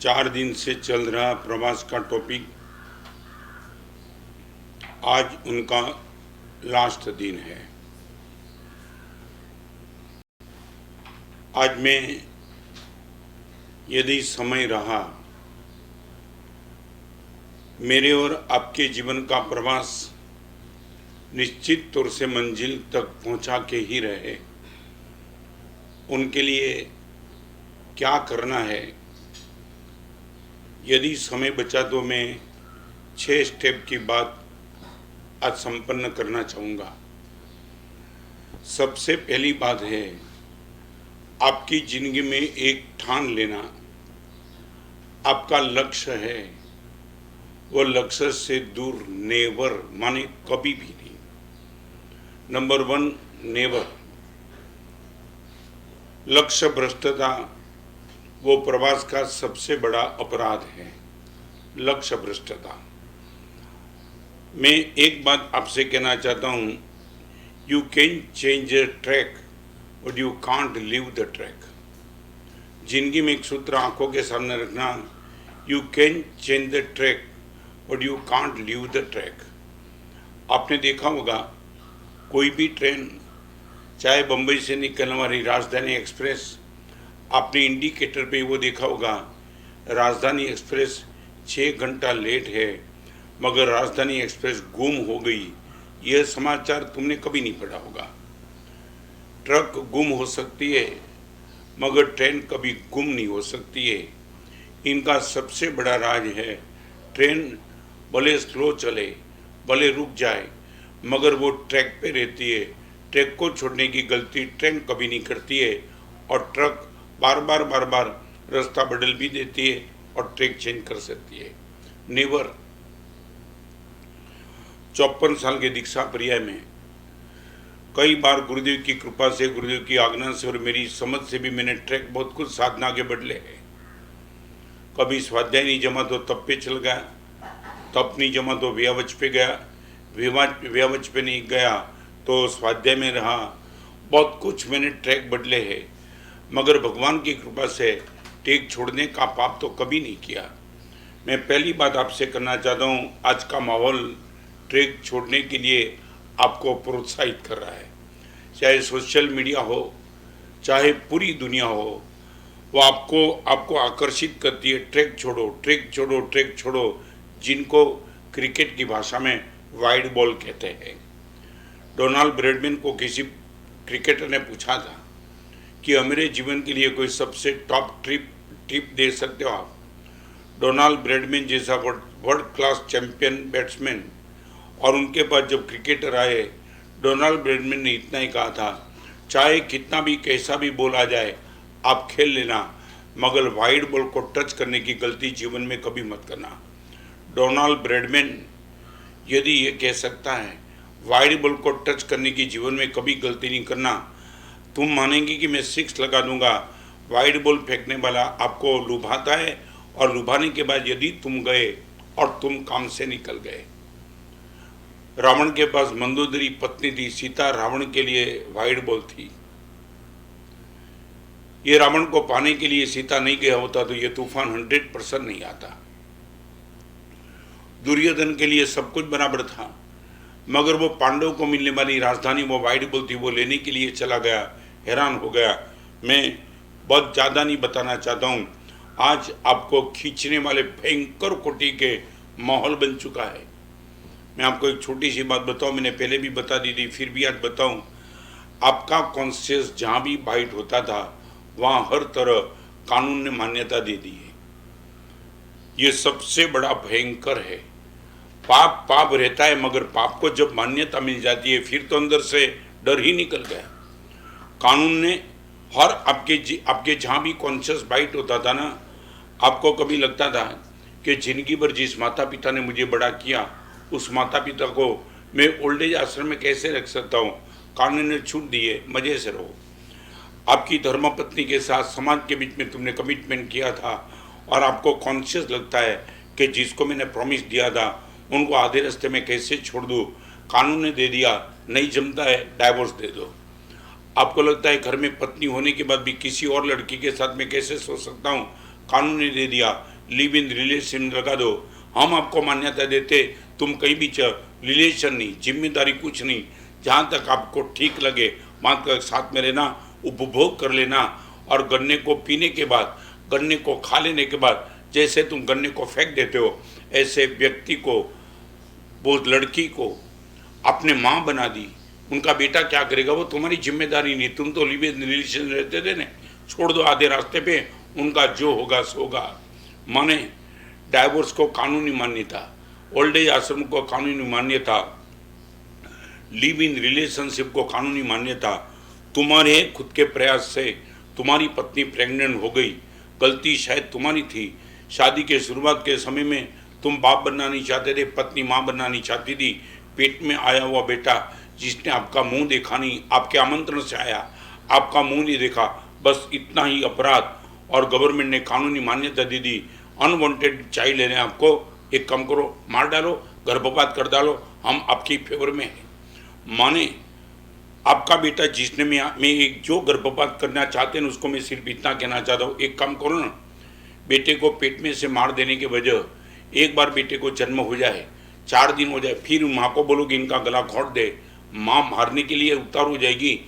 4 दिन से चल रहा प्रवास का टॉपिक आज उनका लास्ट दिन है। आज मैं यदि समय रहा मेरे और आपके जीवन का प्रवास निश्चित तौर से मंजिल तक पहुंचा के ही रहे। उनके लिए क्या करना है, यदि समय बचा तो मैं 6 स्टेप की बात आज संपन्न करना चाहूँगा। सबसे पहली बात है आपकी जिंदगी में एक ठान लेना। आपका लक्ष्य है, वो लक्ष्य से दूर नेवर माने कभी भी नहीं। Number 1 never. लक्ष्य भ्रष्टता वो प्रवास का सबसे बड़ा अपराध है, लक्ष्य भ्रष्टता। मैं एक बात आपसे कहना चाहता हूँ, you can change the track but you can't leave the track. जिंदगी में एक सूत्र आंखों के सामने रखना, you can change the track but you can't leave the track. आपने देखा होगा कोई भी ट्रेन, चाहे बम्बई से निकलने वाली राजधानी एक्सप्रेस, आपने इंडिकेटर पे वो देखा होगा राजधानी एक्सप्रेस 6 घंटा लेट है, मगर राजधानी एक्सप्रेस गुम हो गई। यह समाचार तुमने कभी नहीं पढ़ा होगा। ट्रक गुम हो सकती है मगर ट्रेन कभी गुम नहीं हो सकती है। इनका सबसे बड़ा राज है, ट्रेन भले स्लो चले, भले रुक जाए, मगर वो ट्रैक पे रहती है। ट्रैक को छोड़ने की गलती ट्रेन कभी नहीं करती है और ट्रक बार बार रास्ता बदल भी देती है और ट्रैक चेंज कर सकती है। नेवर। 54 साल के दीक्षा पर्याय में कई बार गुरुदेव की कृपा से, गुरुदेव की आज्ञा से और मेरी समझ से भी मैंने ट्रैक बहुत कुछ साधना के बदले है। कभी स्वाध्याय नहीं जमा तो तप पे चल गया, तप नहीं जमा तो व्यावच पे गया, व्यावच पे नहीं गया तो स्वाध्याय में रहा। बहुत कुछ मैंने ट्रैक बदले है, मगर भगवान की कृपा से ट्रैक छोड़ने का पाप तो कभी नहीं किया। मैं पहली बात आपसे करना चाहता हूँ, आज का माहौल ट्रैक छोड़ने के लिए आपको प्रोत्साहित कर रहा है। चाहे सोशल मीडिया हो, चाहे पूरी दुनिया हो, वो आपको आकर्षित करती है, ट्रैक छोड़ो, ट्रैक छोड़ो, ट्रैक छोड़ो, जिनको क्रिकेट की भाषा में वाइड बॉल कहते हैं। डोनाल्ड ब्रैडमैन को किसी क्रिकेटर ने पूछा था कि मेरे जीवन के लिए कोई सबसे टॉप टिप दे सकते हो आप। डोनाल्ड ब्रैडमैन जैसा वर्ल्ड क्लास चैंपियन बैट्समैन और उनके पास जब क्रिकेटर आए, डोनाल्ड ब्रैडमैन ने इतना ही कहा था, चाहे कितना भी कैसा भी बॉल आ जाए आप खेल लेना, मगर वाइड बॉल को टच करने की गलती जीवन में कभी मत करना। डोनाल्ड ब्रैडमैन यदि ये कह सकता है वाइड बॉल को टच करने की जीवन में कभी गलती नहीं करना, तुम मानेंगे कि मैं 6 लगा दूंगा। वाइड बॉल फेंकने वाला आपको लुभाता है और लुभाने के बाद यदि तुम गए और तुम काम से निकल गए। रावण के पास मंदोदरी पत्नी थी, सीता रावण के लिए वाइड बॉल थी। ये रावण को पाने के लिए सीता नहीं गया होता तो ये तूफान 100% नहीं आता। दुर्योधन के लिए सब कुछ बराबर था, मगर वो पांडव को मिलने वाली राजधानी वो वाइड बॉल थी, वो लेने के लिए चला गया, हैरान हो गया। मैं बहुत ज़्यादा नहीं बताना चाहता हूँ, आज आपको खींचने वाले भयंकर कोटि के माहौल बन चुका है। मैं आपको एक छोटी सी बात बताऊं, मैंने पहले भी बता दी थी, फिर भी आज बताऊं। आपका कॉन्शियस जहां भी बाइट होता था वहां हर तरह कानून ने मान्यता दे दी है। ये सबसे बड़ा भयंकर है। पाप पाप रहता है, मगर पाप को जब मान्यता मिल जाती है फिर तो अंदर से डर ही निकल गया। कानून ने हर आपके जहां भी कॉन्शियस बाइट होता था ना, आपको कभी लगता था कि जिंदगी भर जिस माता पिता ने मुझे बड़ा किया उस माता पिता को मैं ओल्ड एज आश्रम में कैसे रख सकता हूँ। कानून ने छूट दी है, मजे से रहो। आपकी धर्मपत्नी के साथ समाज के बीच में तुमने कमिटमेंट किया था और आपको कॉन्शियस लगता है कि जिसको मैंने प्रॉमिस दिया था उनको आधे रास्ते में कैसे छोड़ दूँ। कानून ने दे दिया, नहीं जमता है डाइवोर्स दे दो। आपको लगता है घर में पत्नी होने के बाद भी किसी और लड़की के साथ मैं कैसे सो सकता हूँ। कानून ने दे दिया, लिव इन रिलेशन लगा दो, हम आपको मान्यता देते, तुम कहीं भी रिलेशन नहीं, जिम्मेदारी कुछ नहीं, जहाँ तक आपको ठीक लगे वहाँ तक साथ में रहना, उपभोग कर लेना। और गन्ने को पीने के बाद, गन्ने को खा लेने के बाद जैसे तुम गन्ने को फेंक देते हो, ऐसे व्यक्ति को, वो लड़की को अपने माँ बना दी, उनका बेटा क्या करेगा वो तुम्हारी जिम्मेदारी नहीं, तुम तो लिव इन रिलेशन रहते थे ना, छोड़ दो आधे रास्ते पे, उनका जो होगा सो होगा। माने डाइवोर्स को कानूनी मान्यता, ओल्ड एज आश्रम को कानूनी मान्यता, लिव इन रिलेशनशिप को कानूनी मान्यता। तुम्हारे खुद के प्रयास से तुम्हारी पत्नी प्रेग्नेंट हो गई, गलती शायद तुम्हारी थी, शादी के शुरुआत के समय में तुम बाप बनना नहीं चाहते थे, पत्नी माँ बनना नहीं चाहती थी, पेट में आया हुआ बेटा जिसने आपका मुंह देखा नहीं, आपके आमंत्रण से आया, आपका मुंह नहीं देखा, बस इतना ही अपराध, और गवर्नमेंट ने कानूनी मान्यता दे दी। अनवांटेड चाइल्ड लेने आपको, एक काम करो, मार डालो, गर्भपात कर डालो, हम आपकी फेवर में हैं। माने आपका बेटा जिसने मैं एक जो गर्भपात करना चाहते हैं उसको मैं सिर्फ इतना कहना चाहता हूँ, एक काम करो ना, बेटे को पेट में से मार देने के वजह, एक बार बेटे को जन्म हो जाए, 4 दिन हो जाए, फिर माँ को बोलो कि इनका गला घोंट दे, माँ मारने के लिए उतार हो जाएगी।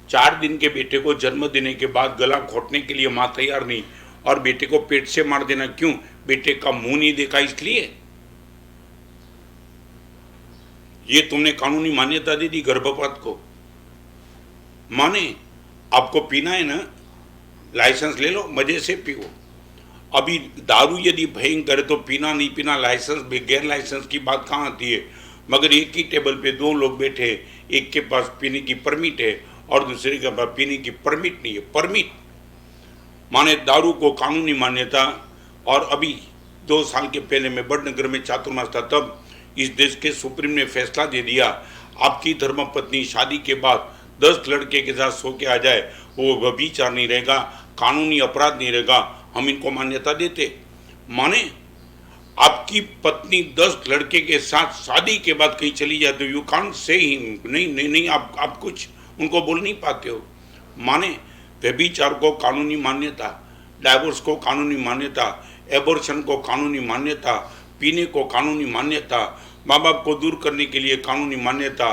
4 दिन के बेटे को जन्म देने के बाद गला घोंटने के लिए माँ तैयार नहीं, और बेटे को पेट से मार देना क्यों? बेटे का मुंह नहीं देखा इसलिए। ये तुमने कानूनी मान्यता दे दी गर्भपात को। माने आपको पीना है ना, लाइसेंस ले लो, मजे से पियो। अभी दारू यदि भयंकर है तो पीना नहीं पीना, लाइसेंस गैर लाइसेंस की बात कहाँ आती है? मगर एक ही टेबल पे 2 लोग बैठे, एक के पास पीने की परमिट है और दूसरे के पास पीने की परमिट नहीं है। परमिट माने दारू को कानूनी मान्यता। और अभी 2 साल के पहले मैं बड़नगर में चातुर्मास था, तब इस देश के सुप्रीम ने फैसला दे दिया, आपकी धर्मपत्नी शादी के बाद 10 लड़के के साथ सो के आ जाए, वो व्यभिचार नहीं रहेगा, कानूनी अपराध नहीं रहेगा, हम इनको मान्यता देते। माने आपकी पत्नी 10 लड़के के साथ शादी के बाद कहीं चली जाए तो यू कांट से ही नहीं नहीं नहीं, आप कुछ उनको बोल नहीं पाते हो। माने व्यभिचार को कानूनी मान्यता, डाइवोर्स को कानूनी मान्यता, एबॉर्शन को कानूनी मान्यता, पीने को कानूनी मान्यता, माँ बाप को दूर करने के लिए कानूनी मान्यता,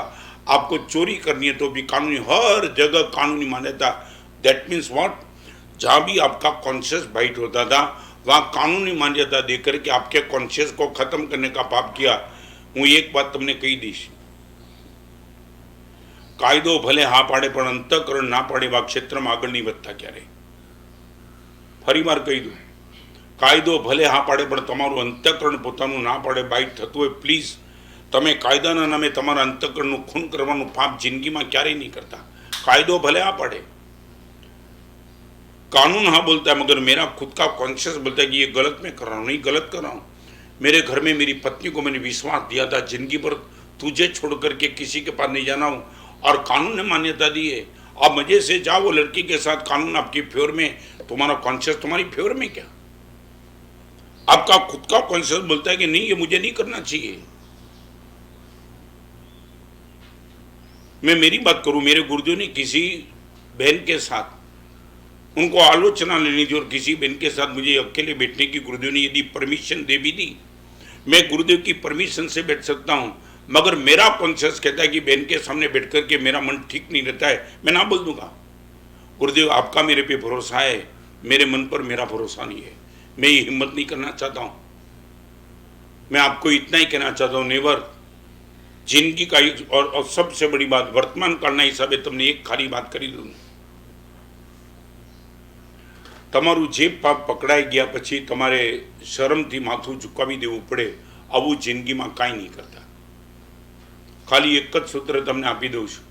आपको चोरी करनी है तो भी कानूनी, हर जगह कानूनी मान्यता। That means what? जहाँ भी आपका कॉन्शियस बाइट होता था वहाँ कानूनी मान्यता देकर के आपके कॉन्शियस को खत्म करने का पाप किया। હું એક વાત તમને કહી દઈશ, કાયદો ભલે હા પાડે પણ અંતઃકરણ ના પાડે એવા ક્ષેત્રમાં આગળ નહીં વધતા ક્યારેય। ફરીવાર કહી દઉં, કાયદો ભલે હા પાડે પણ તમારું અંતઃકરણ પોતાનું ના પાડે, બાઇટ થતું હોય, પ્લીઝ તમે કાયદાના નામે તમારા અંતઃકરણનું ખૂન કરવાનું પાપ જિંદગીમાં ક્યારેય નહીં કરતા। કાયદો ભલે હા પાડે, कानून हाँ बोलता है, मगर मेरा खुद का कॉन्शियस बोलता है कि ये गलत मैं कर रहा हूँ, नहीं गलत कर रहा हूँ। मेरे घर में मेरी पत्नी को मैंने विश्वास दिया था, जिंदगी भर तुझे छोड़ करके किसी के पास नहीं जाना हूँ, और कानून ने मान्यता दी है। आप मजे से जाओ वो लड़की के साथ, कानून आपकी फेवर में, तुम्हारा कॉन्शियस तुम्हारी फेवर में क्या? आपका खुद का कॉन्शियस बोलता है कि नहीं ये मुझे नहीं करना चाहिए। मैं मेरी बात करूं, मेरे गुरुदेव ने किसी बहन के साथ उनको आलोचना लेनी थी और किसी बहन के साथ मुझे अकेले बैठने की गुरुदेव ने यदि परमिशन दे भी दी, मैं गुरुदेव की परमिशन से बैठ सकता हूं, मगर मेरा कॉन्शियस कहता है कि बहन के सामने बैठ करके मेरा मन ठीक नहीं रहता है, मैं ना बोल दूंगा। गुरुदेव आपका मेरे पे भरोसा है, मेरे मन पर मेरा भरोसा नहीं है, मैं ये हिम्मत नहीं करना चाहता हूँ। मैं आपको इतना ही कहना चाहता हूँ, नेवर जिंदगी का। और सबसे बड़ी बात, वर्तमान कालना हिसाबे तमने एक खाली बात करी दूँ, તમારું જે પાપ પકડાઈ ગયા પછી તમારે શરમથી માથું ઝુકાવી દેવું પડે, આવું જિંદગીમાં કાંઈ નહીં કરતા। ખાલી એક જ સૂત્ર તમને આપી દઉં છું,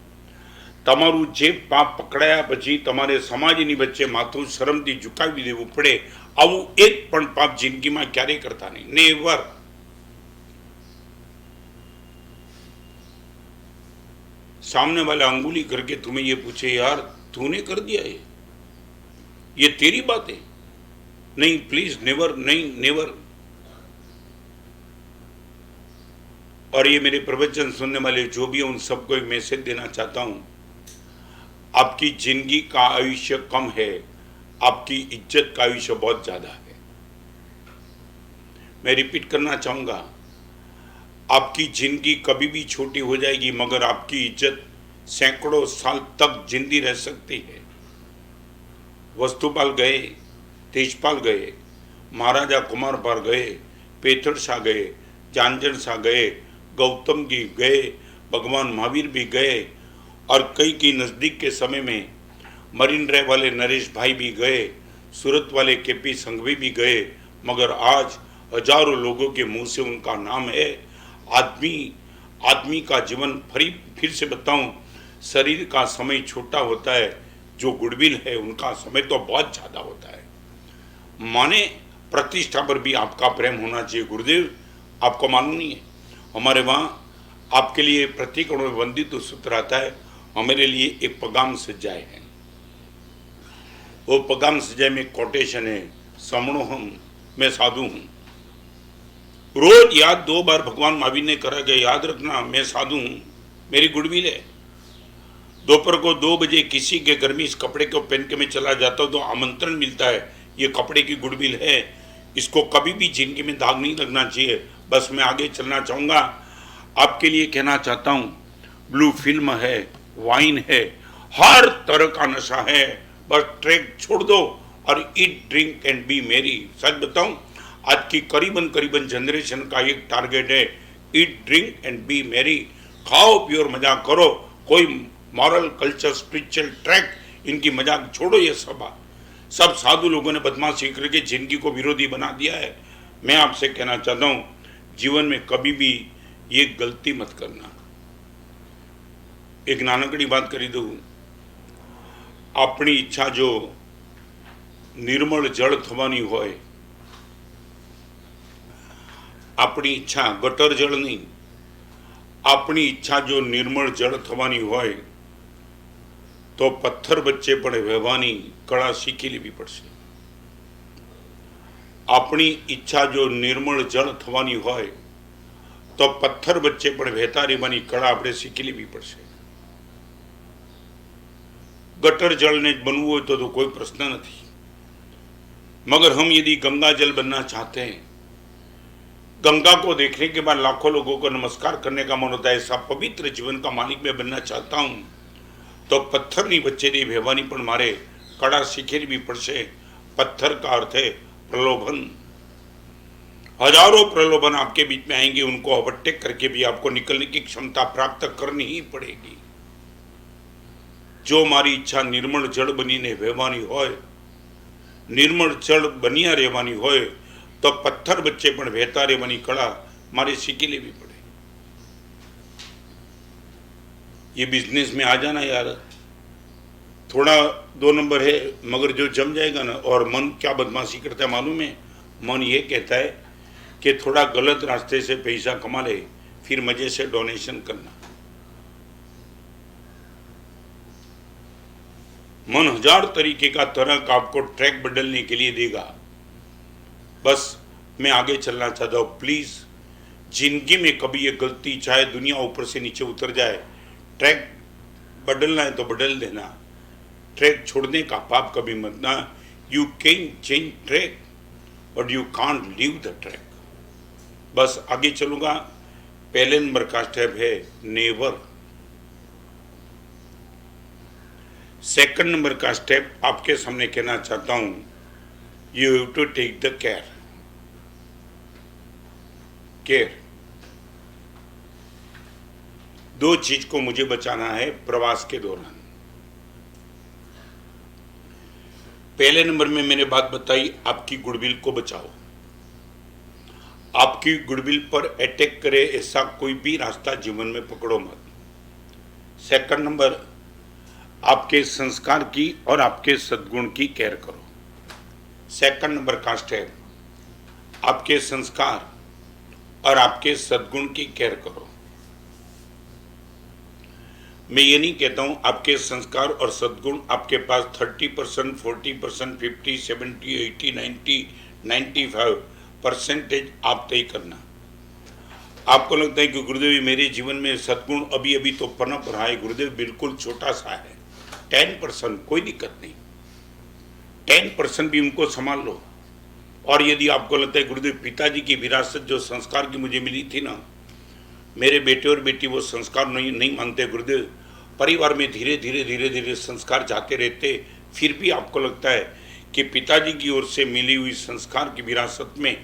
તમારું જે પાપ પકડાયા પછી તમારે સમાજની વચ્ચે માથું શરમથી ઝુકાવી દેવું પડે, આવું એક પણ પાપ જિંદગીમાં ક્યારેય કરતા નહીં, નેવર। सामने वाला अंगुली करके तुम्हें ये पूछे, यार तूने कर दिया ये तेरी बात है? नहीं, प्लीज नेवर, नहीं नेवर। और ये मेरे प्रवचन सुनने वाले जो भी हैं उन सबको एक मैसेज देना चाहता हूं, आपकी जिंदगी का आयुष्य कम है, आपकी इज्जत का आयुष्य बहुत ज्यादा है। मैं रिपीट करना चाहूँगा, आपकी जिंदगी कभी भी छोटी हो जाएगी मगर आपकी इज्जत सैकड़ों साल तक जिंदी रह सकती है। वस्तुपाल गए, तेजपाल गए, महाराजा कुमारपाल गए, पेथर शाह गए, जानजन शाह गए, गौतम जी गए, भगवान महावीर भी गए और कई की नज़दीक के समय में मरीन ड्राइव वाले नरेश भाई भी गए, सूरत वाले केपी संघवी भी गए, मगर आज हजारों लोगों के मुंह से उनका नाम है। आदमी का जीवन फिर से बताऊं, शरीर का समय छोटा होता है, जो गुडविल है उनका समय तो बहुत ज़्यादा होता है। माने प्रतिष्ठा पर भी आपका प्रेम होना चाहिए। गुरुदेव, आपको मालूम नहीं है, हमारे वहाँ आपके लिए प्रतीक में वंदित सूत्र आता है, हमारे लिए एक पैगाम सजाए है। वो पैगाम सजाए में कोटेशन है, समणो हम, मैं साधु हूँ। रोज याद 2 बार भगवान महावीर ने करा गया, याद रखना मैं साधु हूँ, मेरी गुडविल है। दोपहर को 2 बजे किसी के घर में इस कपड़े को पहन के मैं चला जाता हूँ तो आमंत्रण मिलता है, ये कपड़े की गुडविल है, इसको कभी भी जिंदगी में दाग नहीं लगना चाहिए। बस मैं आगे चलना चाहूँगा, आपके लिए कहना चाहता हूँ, ब्लू फिल्म है, वाइन है, हर तरह का नशा है, बस ट्रैक छोड़ दो और ईट ड्रिंक एंड बी मेरी। सच बताऊं, आज की करीबन जनरेशन का एक टारगेट है, ईट ड्रिंक एंड बी मेरी। खाओ पियो मजाक करो, कोई मॉरल कल्चर स्पिरिचुअल ट्रैक इनकी मजाक छोड़ो। ये सब साधु लोगों ने बदमाशी करके जिंदगी को विरोधी बना दिया है। मैं आपसे कहना चाहता हूँ, जीवन में कभी भी ये गलती मत करना। एक नानकड़ी बात करी दूँ, अपनी इच्छा जो निर्मल जल थवानी होय, अपनी इच्छा गटर जल नहीं, अपनी इच्छा जो निर्मल जल थवानी होय तो पत्थर बच्चे पड़े व्यवानी कड़ा सीखी लेवी पड़શે। अपनी इच्छा जो निर्मल जल थवानी होय तो पत्थर बच्चे पड़े वહેતા રહેવાની કળા આપણે શીખી લેવી પડશે। गटर जल ने बनવું હોય तो कोई प्रश्न नहीं, मगर हम यदि गंगा जल बनना चाहते हैं, गंगा को देखने के बाद लाखों लोगों को नमस्कार करने का मन होता है, ऐसा पवित्र जीवन का मालिक मैं बनना चाहता हूं, तो पत्थर नहीं बच्चे नहीं भेवानी पर मारे कड़ा सीखेली भी पड़શે। पत्थर का अर्थ है प्रलोभन। हजारों प्रलोभन आपके बीच में आएंगे, उनको ओवरटेक करके भी आपको निकलने की क्षमता प्राप्त करनी ही पड़ेगी। जो मारी इच्छा निर्मल जल बनी ने वહેવાની હોય, निर्मल जल बनिया રહેવાની હોય तो पत्थर बच्चे पण वહેતા રહેવાની कला मारे सीखी लेवी पड़े। ये बिजनेस में आ जाना यार, थोड़ा 2 नंबर है मगर जो जम जाएगा ना। और मन क्या बदमाशी करता है मालूम है? मन ये कहता है कि थोड़ा गलत रास्ते से पैसा कमा ले, फिर मजे से डोनेशन करना। मन 1000 तरीके का तरह आपको ट्रैक बदलने के लिए देगा। बस मैं आगे चलना चाहता हूँ। प्लीज जिंदगी में कभी ये गलती, चाहे दुनिया ऊपर से नीचे उतर जाए, ट्रैक बदलना है तो बदल देना, ट्रैक छोड़ने का पाप कभी मत ना। You can change track but you can't leave the track. बस आगे चलूंगा। पहले नंबर का स्टेप है नेवर। सेकंड नंबर का स्टेप आपके सामने कहना चाहता हूं, you have to take the care. Care, 2 चीज को मुझे बचाना है प्रवास के दौरान। पहले नंबर में मैंने बात बताई, आपकी गुडविल को बचाओ। आपकी गुडविल पर अटैक करे ऐसा कोई भी रास्ता जीवन में पकड़ो मत। सेकंड नंबर, आपके संस्कार की और आपके सद्गुण की केयर करो। सेकंड नंबर का स्टेप, आपके संस्कार और आपके सद्गुण की केयर करो। मैं ये नहीं कहता हूं आपके संस्कार और सद्गुण आपके पास 30%, 40%, 50, 70, 80, 90, 95% आप तय करना। आपको लगता है कि गुरुदेव मेरे जीवन में सद्गुण अभी अभी तो पनप रहा है, गुरुदेव बिल्कुल छोटा सा है, 10%, कोई दिक्कत नहीं, 10% भी उनको संभाल लो। और यदि आपको लगता है गुरुदेव पिताजी की विरासत जो संस्कार की मुझे मिली थी ना, मेरे बेटे और बेटी वो संस्कार नहीं मानते गुरुदेव। परिवार में धीरे धीरे धीरे धीरे संस्कार जाते रहते, फिर भी आपको लगता है कि पिताजी की ओर से मिली हुई संस्कार की विरासत में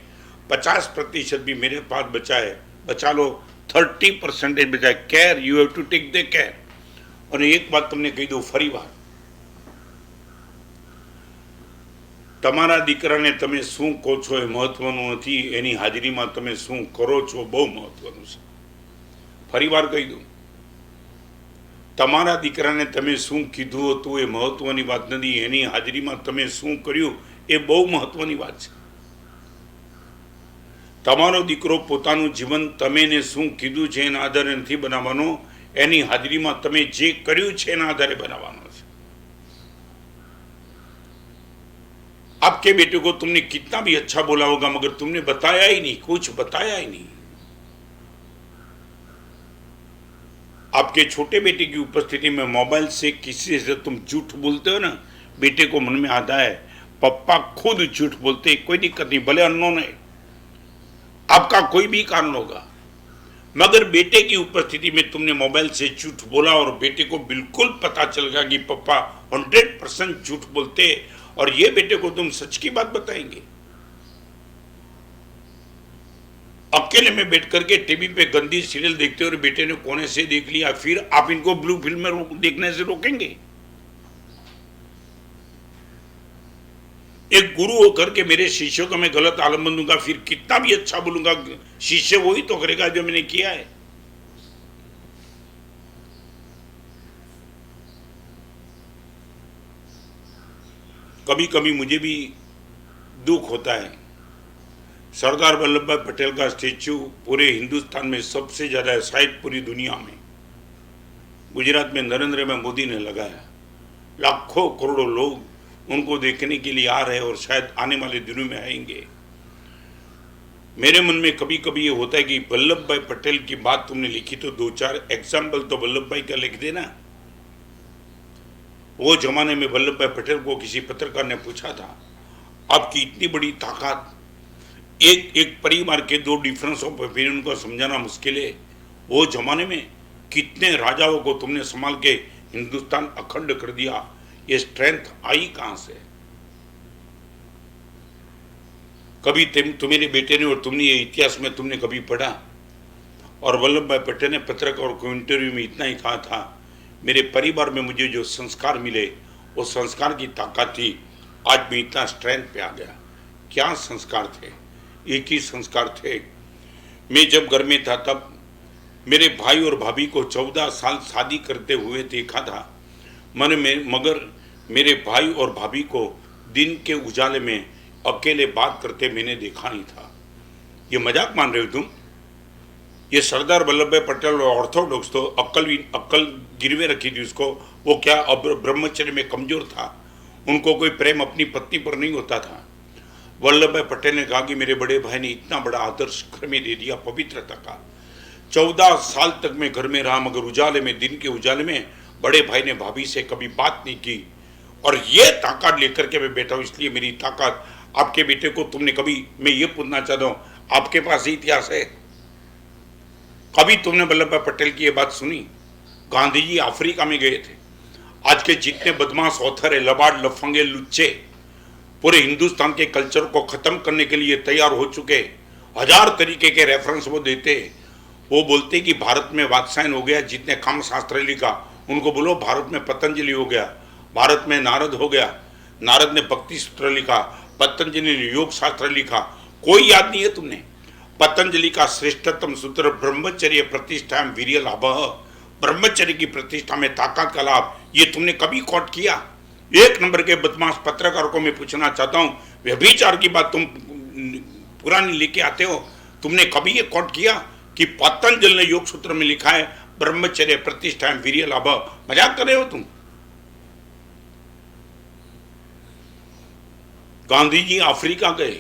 50% भी मेरे पास बचा है। बचा लो, 30% बचा है। Care, you have to take the care. और एक बात તમને કહી દઉં ફરીવાર, તમારા દીકરાને તમે શું કહો છો એ મહત્વનું નથી, એની હાજરીમાં તમે શું કરો છો બહુ મહત્વનું છે। ફરીવાર કહી દઉં, તમારા દીકરાને તમે શું કીધું હતું એ મહત્વની વાત નથી, એની હાજરીમાં તમે શું કર્યું એ બહુ મહત્વની વાત છે। તમારો દીકરો પોતાનું જીવન તમે ને શું કીધું છે એના આધારે નથી બનાવવાનો, એની હાજરીમાં તમે જે કર્યું છે એના આધારે બનાવવાનો છે। आपके बेटे को तुमने कितना भी अच्छा बोला होगा मगर तुमने बताया ही नहीं, कुछ बताया ही नहीं। आपके छोटे बेटे की उपस्थिति में मोबाइल से किसी से तुम झूठ बोलते हो ना, बेटे को मन में आता है पप्पा खुद झूठ बोलते, कोई दिक्कत नहीं, भले अननोन है, आपका कोई भी कारण होगा, मगर बेटे की उपस्थिति में तुमने मोबाइल से झूठ बोला और बेटे को बिल्कुल पता चल गया कि पप्पा 100% झूठ बोलते, और ये बेटे को तुम सच की बात बताएंगे। अकेले में बैठ करके टीवी पे गंदी सीरियल देखते हो और बेटे ने कोने से देख लिया, फिर आप इनको ब्लू फिल्म में देखने से रोकेंगे? एक गुरु होकर के मेरे शिष्यों को मैं गलत आलम्बन दूंगा, फिर कितना भी अच्छा बोलूंगा, शिष्य वही तो करेगा जो मैंने किया है। कभी कभी मुझे भी दुख होता है। सरदार वल्लभ भाई पटेल का स्टेच्यू पूरे हिंदुस्तान में सबसे ज़्यादा है, शायद पूरी दुनिया में। गुजरात में नरेंद्र मोदी ने लगाया, लाखों करोड़ों लोग उनको देखने के लिए आ रहे हैं और शायद आने वाले दिनों में आएंगे। मेरे मन में कभी कभी ये होता है कि वल्लभ भाई पटेल की बात तुमने लिखी तो 2-4 एग्जाम्पल तो वल्लभ भाई का लिख देना। वो जमाने में वल्लभ भाई पटेल को किसी पत्रकार ने पूछा था, आपकी इतनी बड़ी ताकत, एक परिवार के 2 डिफरेंस ऑफ ओपिनियन को समझाना मुश्किल है, वो जमाने में कितने राजाओं को तुमने संभाल के हिंदुस्तान अखंड कर दिया, ये स्ट्रेंथ आई कहां से? कभी तुम्हारे बेटे ने और तुमने ये इतिहास में तुमने कभी पढ़ा? और वल्लभ भाई पटेल ने पत्रकारों को इंटरव्यू में इतना ही कहा था, मेरे परिवार में मुझे जो संस्कार मिले वो संस्कार की ताकत थी, आज मैं इतना स्ट्रेंथ पे आ गया। क्या संस्कार थे? एक ही संस्कार थे। मैं जब घर में था तब मेरे भाई और भाभी को 14 साल शादी करते हुए देखा था मगर मेरे भाई और भाभी को दिन के उजाले में अकेले बात करते मैंने देखा नहीं था। ये मजाक मान रहे हो तुम? ये सरदार वल्लभ भाई पटेल ऑर्थोडॉक्स तो अक्ल गिरवे रखी थी उसको, वो क्या अब ब्रह्मचर्य में कमजोर था, उनको कोई प्रेम अपनी पत्नी पर नहीं होता था। वल्लभ भाई पटेल ने कहा कि मेरे बड़े भाई ने इतना बड़ा आदर्श घर में दे दिया पवित्रता का। 14 साल तक मैं घर में रहा मगर उजाले में, दिन के उजाले में बड़े भाई ने भाभी से कभी बात नहीं की, और ये ताकत लेकर के मैं बैठा हूँ। इसलिए मेरी ताकत आपके बेटे को तुमने कभी, मैं ये पूछना चाहता हूँ, आपके पास इतिहास है? कभी तुमने वल्लभ भाई पटेल की ये बात सुनी? गांधी जी अफ्रीका में गए थे। आज के जितने बदमाश ऑथर है, लबाड़ लफंगे लुच्चे, पूरे हिंदुस्तान के कल्चर को खत्म करने के लिए तैयार हो चुके, 1000 तरीके के रेफरेंस वो देते। वो बोलते कि भारत में वात्सायन हो गया, जितने काम शास्त्र लिखा उनको बोलो भारत में पतंजलि हो गया, भारत में नारद हो गया, नारद ने भक्ति सूत्र लिखा, पतंजलि ने योग शास्त्र लिखा। कोई याद नहीं है तुमने? पतंजलि का श्रेष्ठतम सूत्र ब्रह्मचर्य प्रतिष्ठा वीर्य लाभ, ब्रह्मचर्य की प्रतिष्ठा में ताकत का लाभ, ये तुमने कभी कोट किया? एक नंबर के बदमाश पत्रकारों को मैं पूछना चाहता हूं, व्यभिचार की बात तुम पुरानी लेके आते हो, तुमने कभी ये कोट किया कि पतंजलि ने योग सूत्र में लिखा है ब्रह्मचर्य प्रतिष्ठा वीर्य लाभ? मजाक कर रहे हो तुम? गांधी जी अफ्रीका गए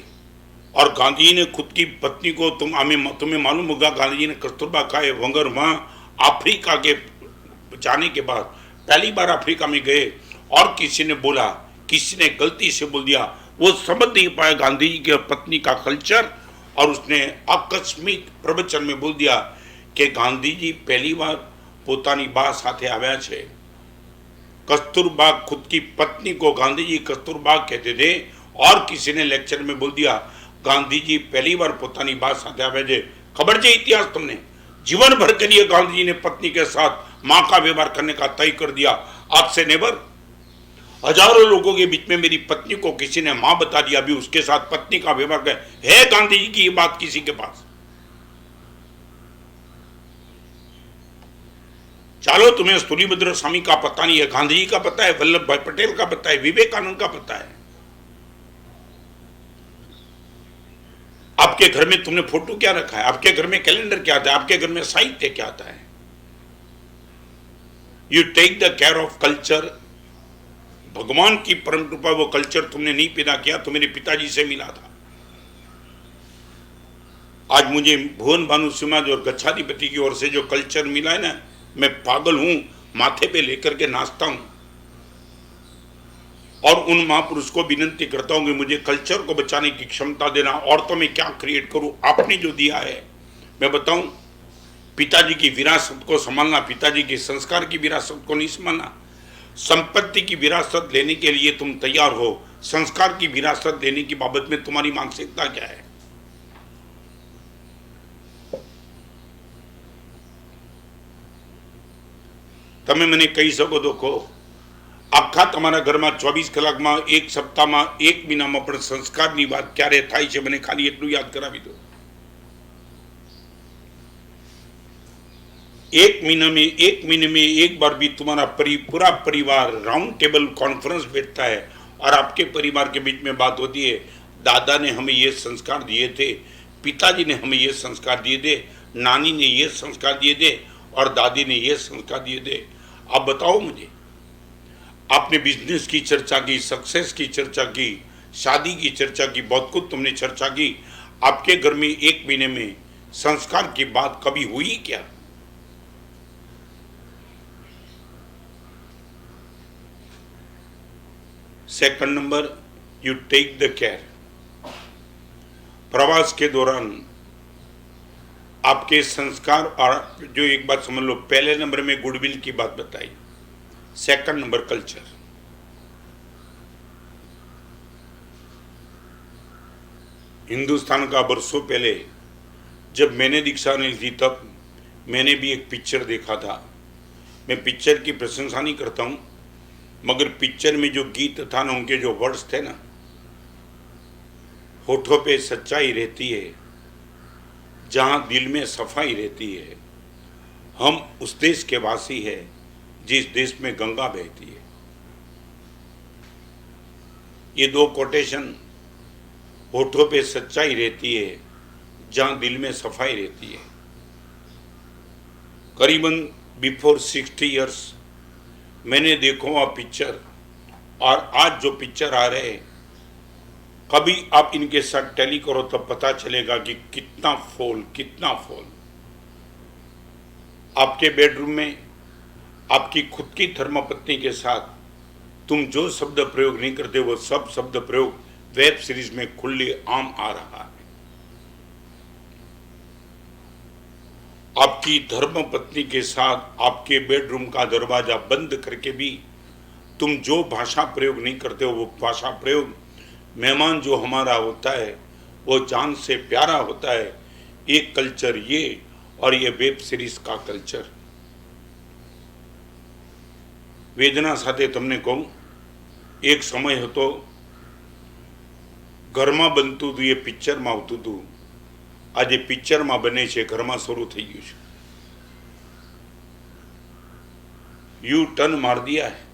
और गांधी जी ने खुद की पत्नी को, तुम्हें मालूम होगा, गांधी जी ने कस्तूरबा खाए वंगर वहां अफ्रीका के जाने के बाद पहली बार अफ्रीका में गए और किसी ने बोला, किसी ने गलती से बोल दिया वो समझ नहीं पाया गांधी जी की पत्नी का कल्चर, और उसने आकस्मिक प्रवचन में बोल दिया कि गांधी जी पहली बार પોતાની બા સાથે આવ્યા છે। कस्तूरबा खुद की पत्नी को गांधी जी कस्तूरबा कहते थे, और किसी ने लेक्चर में बोल दिया गांधी जी पहली बार પોતાની બા સાથે આવ્યા છે। खबर है इतिहास तुमने? जीवन भर के लिए गांधी जी ने पत्नी के साथ मां का व्यवहार करने का तय कर दिया। आज से नेवर। हजारों लोगों के बीच में मेरी पत्नी को किसी ने मां बता दिया, अभी उसके साथ पत्नी का व्यवहार कर है गांधी जी की ये बात किसी के पास? चलो तुम्हें स्थूलीभद्र स्वामी का पता नहीं है, गांधी जी का पता है, वल्लभ भाई पटेल का पता है, विवेकानंद का पता है। आपके घर में तुमने फोटो क्या रखा है? आपके घर में कैलेंडर क्या आता है? आपके घर में साहित्य क्या आता है? You take the care of culture. भगवान की परम कृपा वो कल्चर तुमने नहीं पैदा किया, तो मेरे पिताजी से मिला था। आज मुझे भुवन भानु समाज और गच्छाधिपति की ओर से जो कल्चर मिला है ना, मैं पागल हूं, माथे पे लेकर के नाचता हूं, और उन महापुरुष को विनती करता हूं कि मुझे कल्चर को बचाने की क्षमता देना। और तो मैं क्या क्रिएट करूं? आपने जो दिया है मैं बताऊं, पिताजी की विरासत को संभालना, पिताजी के संस्कार की विरासत को नहीं संभालना। संपत्ति की विरासत लेने के लिए तुम तैयार हो, संस्कार की विरासत लेने की बाबत में तुम्हारी मानसिकता क्या है? તમે મને કહી શકો તો કહો, આખા તમારા ઘરમાં 24 કલાકમાં, એક સપ્તાહમાં, એક મહિનામાં પણ સંસ્કારની વાત ક્યારે થાય છે? મને ખાલી એટલું યાદ કરાવી દો। एक महीने में एक बार भी तुम्हारा पूरा परिवार राउंड टेबल कॉन्फ्रेंस बैठता है और आपके परिवार के बीच में बात होती है, दादा ने हमें ये संस्कार दिए थे, पिताजी ने हमें ये संस्कार दिए थे, नानी ने ये संस्कार दिए थे, और दादी ने ये संस्कार दिए थे। आप बताओ मुझे, आपने बिजनेस की चर्चा की, सक्सेस की चर्चा की, शादी की चर्चा की, बहुत कुछ तुमने चर्चा की। आपके घर में एक महीने में संस्कार की बात कभी हुई क्या? Second number, you take the care. प्रवास के दौरान आपके संस्कार, और जो एक बात समझ लो, पहले नंबर में गुडविल की बात बताई, सेकंड नंबर कल्चर। हिंदुस्तान का वर्षों पहले जब मैंने दीक्षा नहीं ली, तब मैंने भी एक पिक्चर देखा था। मैं पिक्चर की प्रशंसा नहीं करता हूं, मगर पिक्चर में जो गीत था ना, उनके जो वर्ड्स थे ना, होठों पे सच्चाई रहती है, जहां दिल में सफाई रहती है, हम उस देश के वासी हैं जिस देश में गंगा बहती है। ये दो कोटेशन, होठों पे सच्चाई रहती है, जहां दिल में सफाई रहती है। करीबन बिफोर 60 इयर्स मैंने देखा हुआ पिक्चर, और आज जो पिक्चर आ रहे हैं, कभी आप इनके साथ टैली करो तब पता चलेगा कि कितना फॉल। आपके बेडरूम में आपकी खुद की धर्मपत्नी के साथ तुम जो शब्द प्रयोग नहीं करते, वो सब शब्द प्रयोग वेब सीरीज में खुले आम आ रहा है। आपकी धर्मपत्नी के साथ आपके बेडरूम का दरवाजा बंद करके भी तुम जो भाषा प्रयोग नहीं करते हो, वो भाषा प्रयोग, मेहमान जो हमारा होता है वो जान से प्यारा होता है। एक कल्चर ये, और ये वेब सीरीज का कल्चर। वेदना साथे तमने कहूं, एक समय હતો ઘરમાં બનતું હતું, એ પિક્ચરમાં આવતું હતું। આજે પિક્ચરમાં બને છે, ઘરમાં શરૂ થઈ ગયું છે। यू टर्न मार दिया है।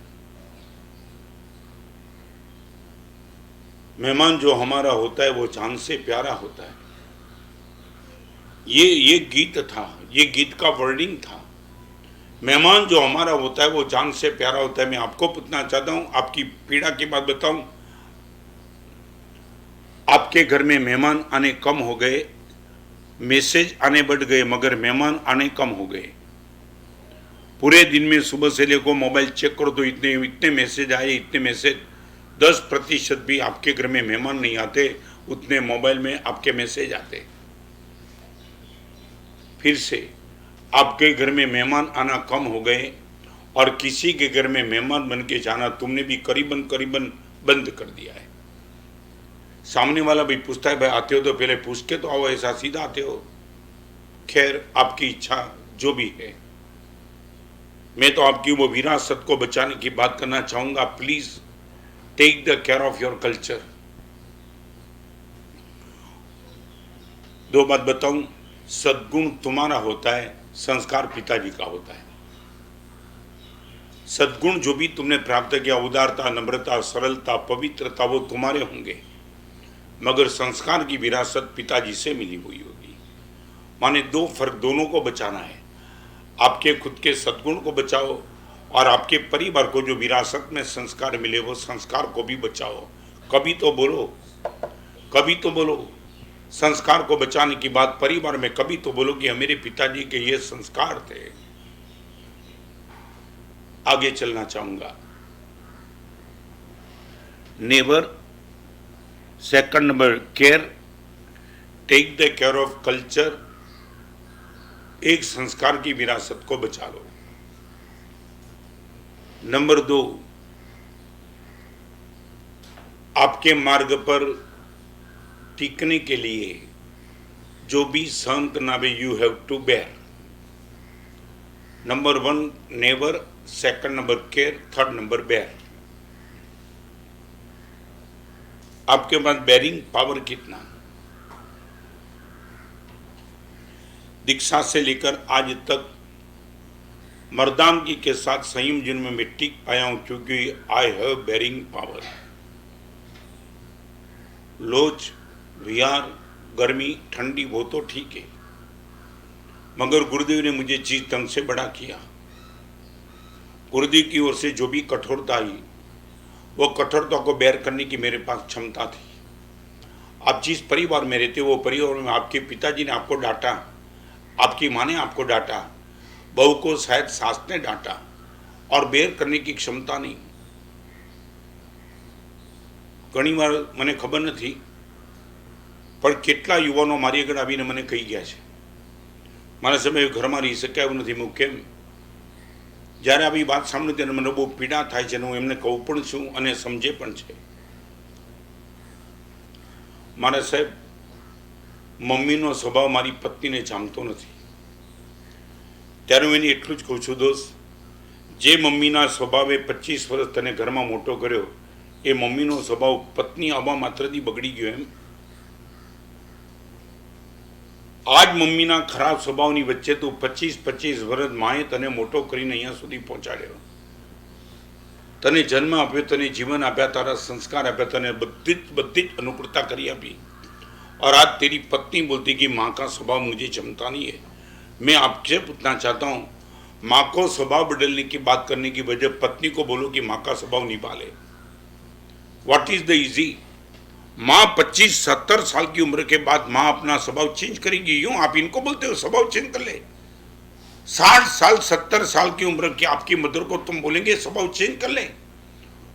मेहमान जो हमारा होता है वो जान से प्यारा होता है। ये गीत था, ये गीत का वर्डिंग था। मेहमान जो हमारा होता है वो जान से प्यारा होता है। मैं आपको पूछना चाहता हूं, आपकी पीड़ा की बात बताऊं, आपके घर में मेहमान आने कम हो गए, मैसेज आने बढ़ गए, मगर मेहमान आने कम हो गए। पूरे दिन में सुबह से लेकर मोबाइल चेक करो तो इतने मैसेज आए, इतने मैसेज। 10% भी आपके घर में मेहमान नहीं आते, उतने मोबाइल में आपके मैसेज आते। फिर से आपके घर में मेहमान आना कम हो गए और किसी के घर में मेहमान बन के जाना तुमने भी करीबन करीबन बंद कर दिया है। सामने वाला भी पूछता है, भाई आते हो तो पहले पूछ के तो आओ, ऐसा सीधा आते हो। खैर, आपकी इच्छा जो भी है, मैं तो आपकी वो विरासत को बचाने की बात करना चाहूंगा। Please take the care of your culture. दो बात बताऊं, सद्गुण तुम्हारा होता है, संस्कार पिताजी का होता है। सद्गुण जो भी तुमने प्राप्त किया, उदारता, नम्रता, सरलता, पवित्रता, वो तुम्हारे होंगे, मगर संस्कार की विरासत पिताजी से मिली हुई होगी। माने दो फर्क, दोनों को बचाना है। आपके खुद के सद्गुण को बचाओ और आपके परिवार को जो विरासत में संस्कार मिले वो संस्कार को भी बचाओ। कभी तो बोलो संस्कार को बचाने की बात परिवार में, कभी तो बोलो कि मेरे पिताजी के ये संस्कार थे। आगे चलना चाहूंगा। Never, second number care, take the care of culture. एक संस्कार की विरासत को बचा लो। नंबर 2, आपके मार्ग पर टिकने के लिए जो भी सहन करना भी you have to bear. Number 1 never, second number care, third number bear. आपके पास बेरिंग पावर कितना? दीक्षा से लेकर आज तक मर्दानगी के साथ संयम जिनमें मैं टिक पाया हूं, क्योंकि आई हैव बेरिंग पावर। लोच, विहार, गर्मी, ठंडी वो तो ठीक है, मगर गुरुदेव ने मुझे चीज ढंग से बड़ा किया। गुरुदेव की ओर से जो भी कठोरता आई, वो कठोरता को बेयर करने की मेरे पास क्षमता थी। आप जिस परिवार में रहते, वो परिवार में आपके पिताजी ने आपको डांटा, आपकी माँ ने आपको डांटा, बहू को शायद सास ने डांटा, और बेयर करने की क्षमता नहीं। घणी बार મને ખબર નથી, પણ કેટલા યુવાનો મારી આગળ આવીને મને કહી ગયા છે, મારા સમયે ઘરમાં રહી શક્યા એવું નથી। હું કેમ? જ્યારે આવી વાત સાંભળું ત્યારે મને બહુ પીડા થાય છે, હું એમને કહું પણ છું અને સમજે પણ છે। મારા સાહેબ, મમ્મીનો સ્વભાવ મારી પત્નીને જામતો નથી, ત્યારે હું એને એટલું જ કહું છું, દોસ્ત, જે મમ્મીના સ્વભાવે 25 વર્ષ તને ઘરમાં મોટો કર્યો, એ મમ્મીનો સ્વભાવ પત્ની આવવા માત્રથી બગડી ગયો એમ? આજ મમ્મીના ખરાબ સ્વભાવની વચ્ચે તું 25 વર્ષ માએ તને મોટો કરીને અહીંયા સુધી પહોંચાડ્યો, તને જન્મ આપ્યો, તને જીવન આપ્યા, તારા સંસ્કાર આપ્યા, તને બધી જ અનુકૂળતા કરી આપી, और आज तेरी पत्नी बोलती कि माँ का स्वभाव मुझे जमता नहीं है। मैं आपसे पूछना चाहता हूँ, माँ को स्वभाव बदलने की बात करने की वजह पत्नी को बोलो कि माँ का स्वभाव निभा ले। What is the easy? माँ 25-70 साल की उम्र के बाद माँ अपना स्वभाव चेंज करेगी? यूं आप इनको बोलते हो स्वभाव चेंज कर ले? 60 साल 70 साल की उम्र की आपकी मदर को तुम बोलेंगे स्वभाव चेंज कर ले?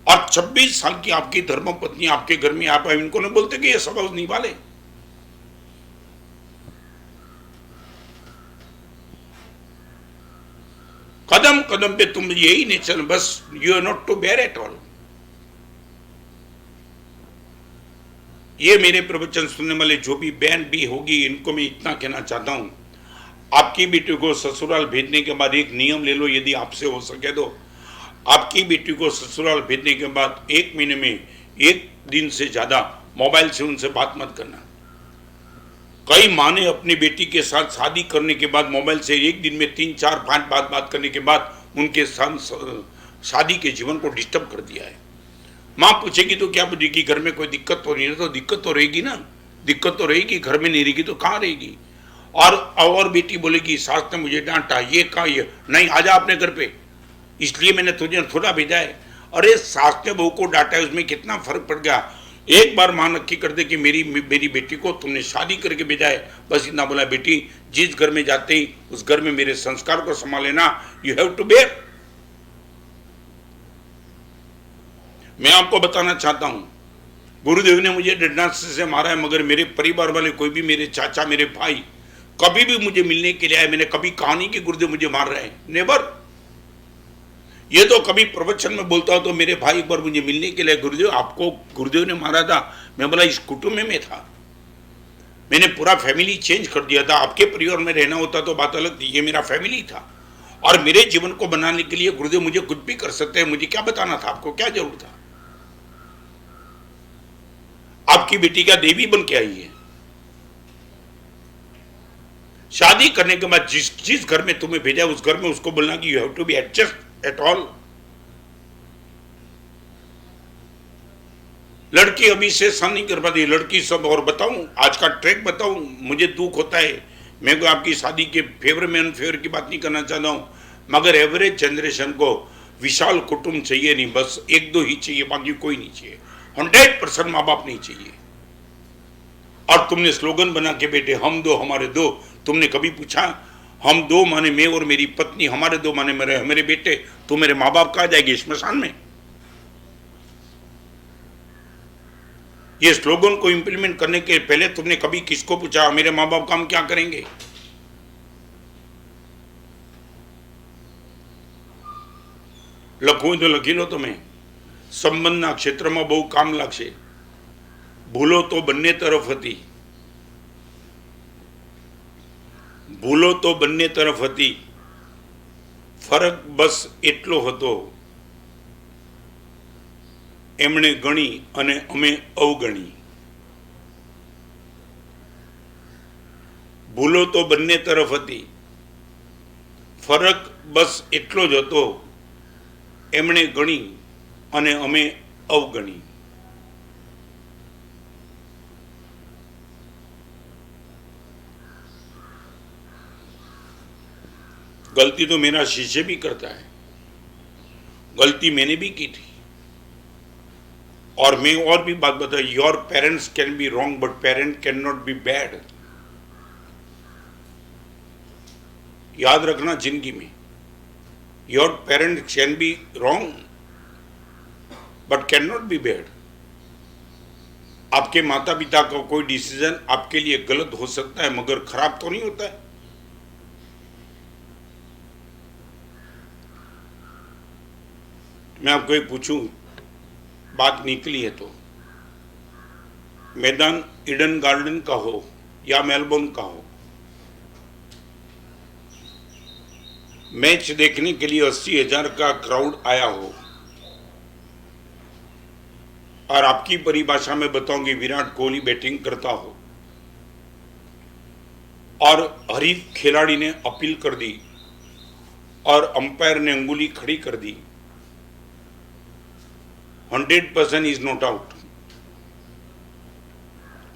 और 26 साल की आपकी धर्म पत्नी आपके घर में आप इनको नहीं बोलते कि ये स्वभाव निभा ले? कदम कदम पे तुम यही नेचर, बस you are not to bear at all. ये मेरे प्रवचन सुनने वाले जो भी बहन भी होगी, इनको मैं इतना कहना चाहता हूं, आपकी बेटी को ससुराल भेजने के बाद एक नियम ले लो, यदि आपसे हो सके तो आपकी बेटी को ससुराल भेजने के बाद 1 महीने में 1 दिन से ज्यादा मोबाइल से उनसे बात मत करना। कई माँ ने अपनी बेटी के साथ शादी करने के बाद मोबाइल से 1 दिन में 3, 4, 5 बात करने के बाद उनके साथ शादी के जीवन को डिस्टर्ब कर दिया है। माँ पूछेगी तो क्या पूछेगी, घर में कोई दिक्कत तो नहीं है? तो दिक्कत तो रहेगी ना, दिक्कत तो रहेगी, घर में नहीं रहेगी तो कहाँ रहेगी? और बेटी बोलेगी सास ने मुझे डांटा, ये कहा, ये नहीं, आजा अपने घर पे, इसलिए मैंने तुझे थोड़ा भेजा है। अरे सास ने बहू को डांटा है, उसमें कितना फर्क पड़ गया। एक बार मां नक्की कर दे कि मेरी बेटी को तुमने शादी करके भेजा है, बस इतना बोला, बेटी जिस घर में जाते ही उस घर में मेरे संस्कार को संभाल लेना, यू हैव टू बेयर। मैं आपको बताना चाहता हूं, गुरुदेव ने मुझे डंडा से मारा है, मगर मेरे परिवार वाले कोई भी, मेरे चाचा, मेरे भाई कभी भी मुझे मिलने के लिए आए, मैंने कभी कहा नहीं कि गुरुदेव मुझे मार रहे हैं, नेवर। ये तो कभी प्रवचन में बोलता हूं तो मेरे भाई एक बार मुझे मिलने के लिए, गुरुदेव आपको गुरुदेव ने मारा था। मैं बोला इस कुटुंब में मैं था, मैंने पूरा फैमिली चेंज कर दिया था। आपके परिवार में रहना होता तो बात अलग थी, ये मेरा फैमिली था। और मेरे जीवन को बनाने के लिए गुरुदेव मुझे कुछ भी कर सकते हैं, मुझे क्या बताना था, आपको क्या जरूरत था। आपकी बेटी क्या देवी बन के आई है? शादी करने के बाद जिस घर में तुम्हें भेजा उस घर में उसको बोलना कि you have to be adjust at all. लड़की अभी से सहन नहीं कर पाती, लड़की सब। और बताऊं आज का ट्रैक बताऊं, मुझे दुख होता है, मैं कोई आपकी शादी के फेवर में अनफेवर की बात नहीं करना चाहता हूं, मगर एवरेज जनरेशन को विशाल कुटुंब चाहिए नहीं, बस एक दो ही चाहिए, बाकी कोई नहीं चाहिए। 100% माँ बाप नहीं चाहिए। और तुमने स्लोगन बना के बेटे हम दो हमारे दो, तुमने कभी पूछा हम दो माने मैं और मेरी पत्नी, हमारे दो माने मेरे बेटे, तो मेरे माँ बाप कहाँ जाएंगे, स्मशान में? ये स्लोगन को इंप्लीमेंट करने के पहले तुमने कभी किसको पूछा मेरे माँ बाप काम क्या करेंगे? લખવું તો લખી લો તમે, સંબંધના ક્ષેત્રમાં બહુ કામ લાગશે। ભૂલો તો બંને તરફ હતી, ભૂલો તો બંને તરફ હતી, ફરક બસ એટલો હતો, એમણે ગણી અને અમે અવગણી। ભૂલો તો બંને તરફ હતી, ફરક બસ એટલો જ હતો, એમણે ગણી અને અમે અવગણી। गलती तो मेरा शिष्य भी करता है, गलती मैंने भी की थी। और मैं और भी बात बता, your parents can be wrong but parent can not be bad. याद रखना जिंदगी में, your parents can be wrong but can not be bad. आपके माता पिता का कोई डिसीजन आपके लिए गलत हो सकता है, मगर खराब तो नहीं होता है। मैं आपको एक पूछूं, बात निकली है तो, मैदान ईडन गार्डन का हो या मेलबोर्न का हो, मैच देखने के लिए 80,000 का क्राउड आया हो, और आपकी परिभाषा में बताऊंगी विराट कोहली बैटिंग करता हो, और हरीफ खिलाड़ी ने अपील कर दी और अंपायर ने अंगुली खड़ी कर दी, 100% इज नॉट आउट।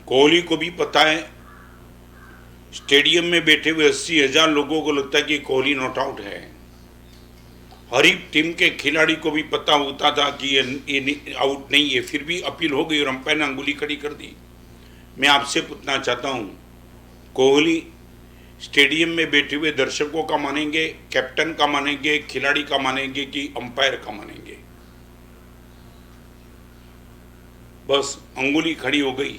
कोहली को भी पता है, स्टेडियम में बैठे हुए 80,000 लोगों को लगता है कि कोहली नॉट आउट है। हरीफ टीम के खिलाड़ी को भी पता होता था कि ये आउट नहीं है, फिर भी अपील हो गई और अंपायर ने अंगुली खड़ी कर दी। मैं आपसे पूछना चाहता हूं, कोहली स्टेडियम में बैठे हुए दर्शकों का मानेंगे, कैप्टन का मानेंगे, खिलाड़ी का मानेंगे कि अंपायर का मानेंगे? बस अंगुली खड़ी हो गई,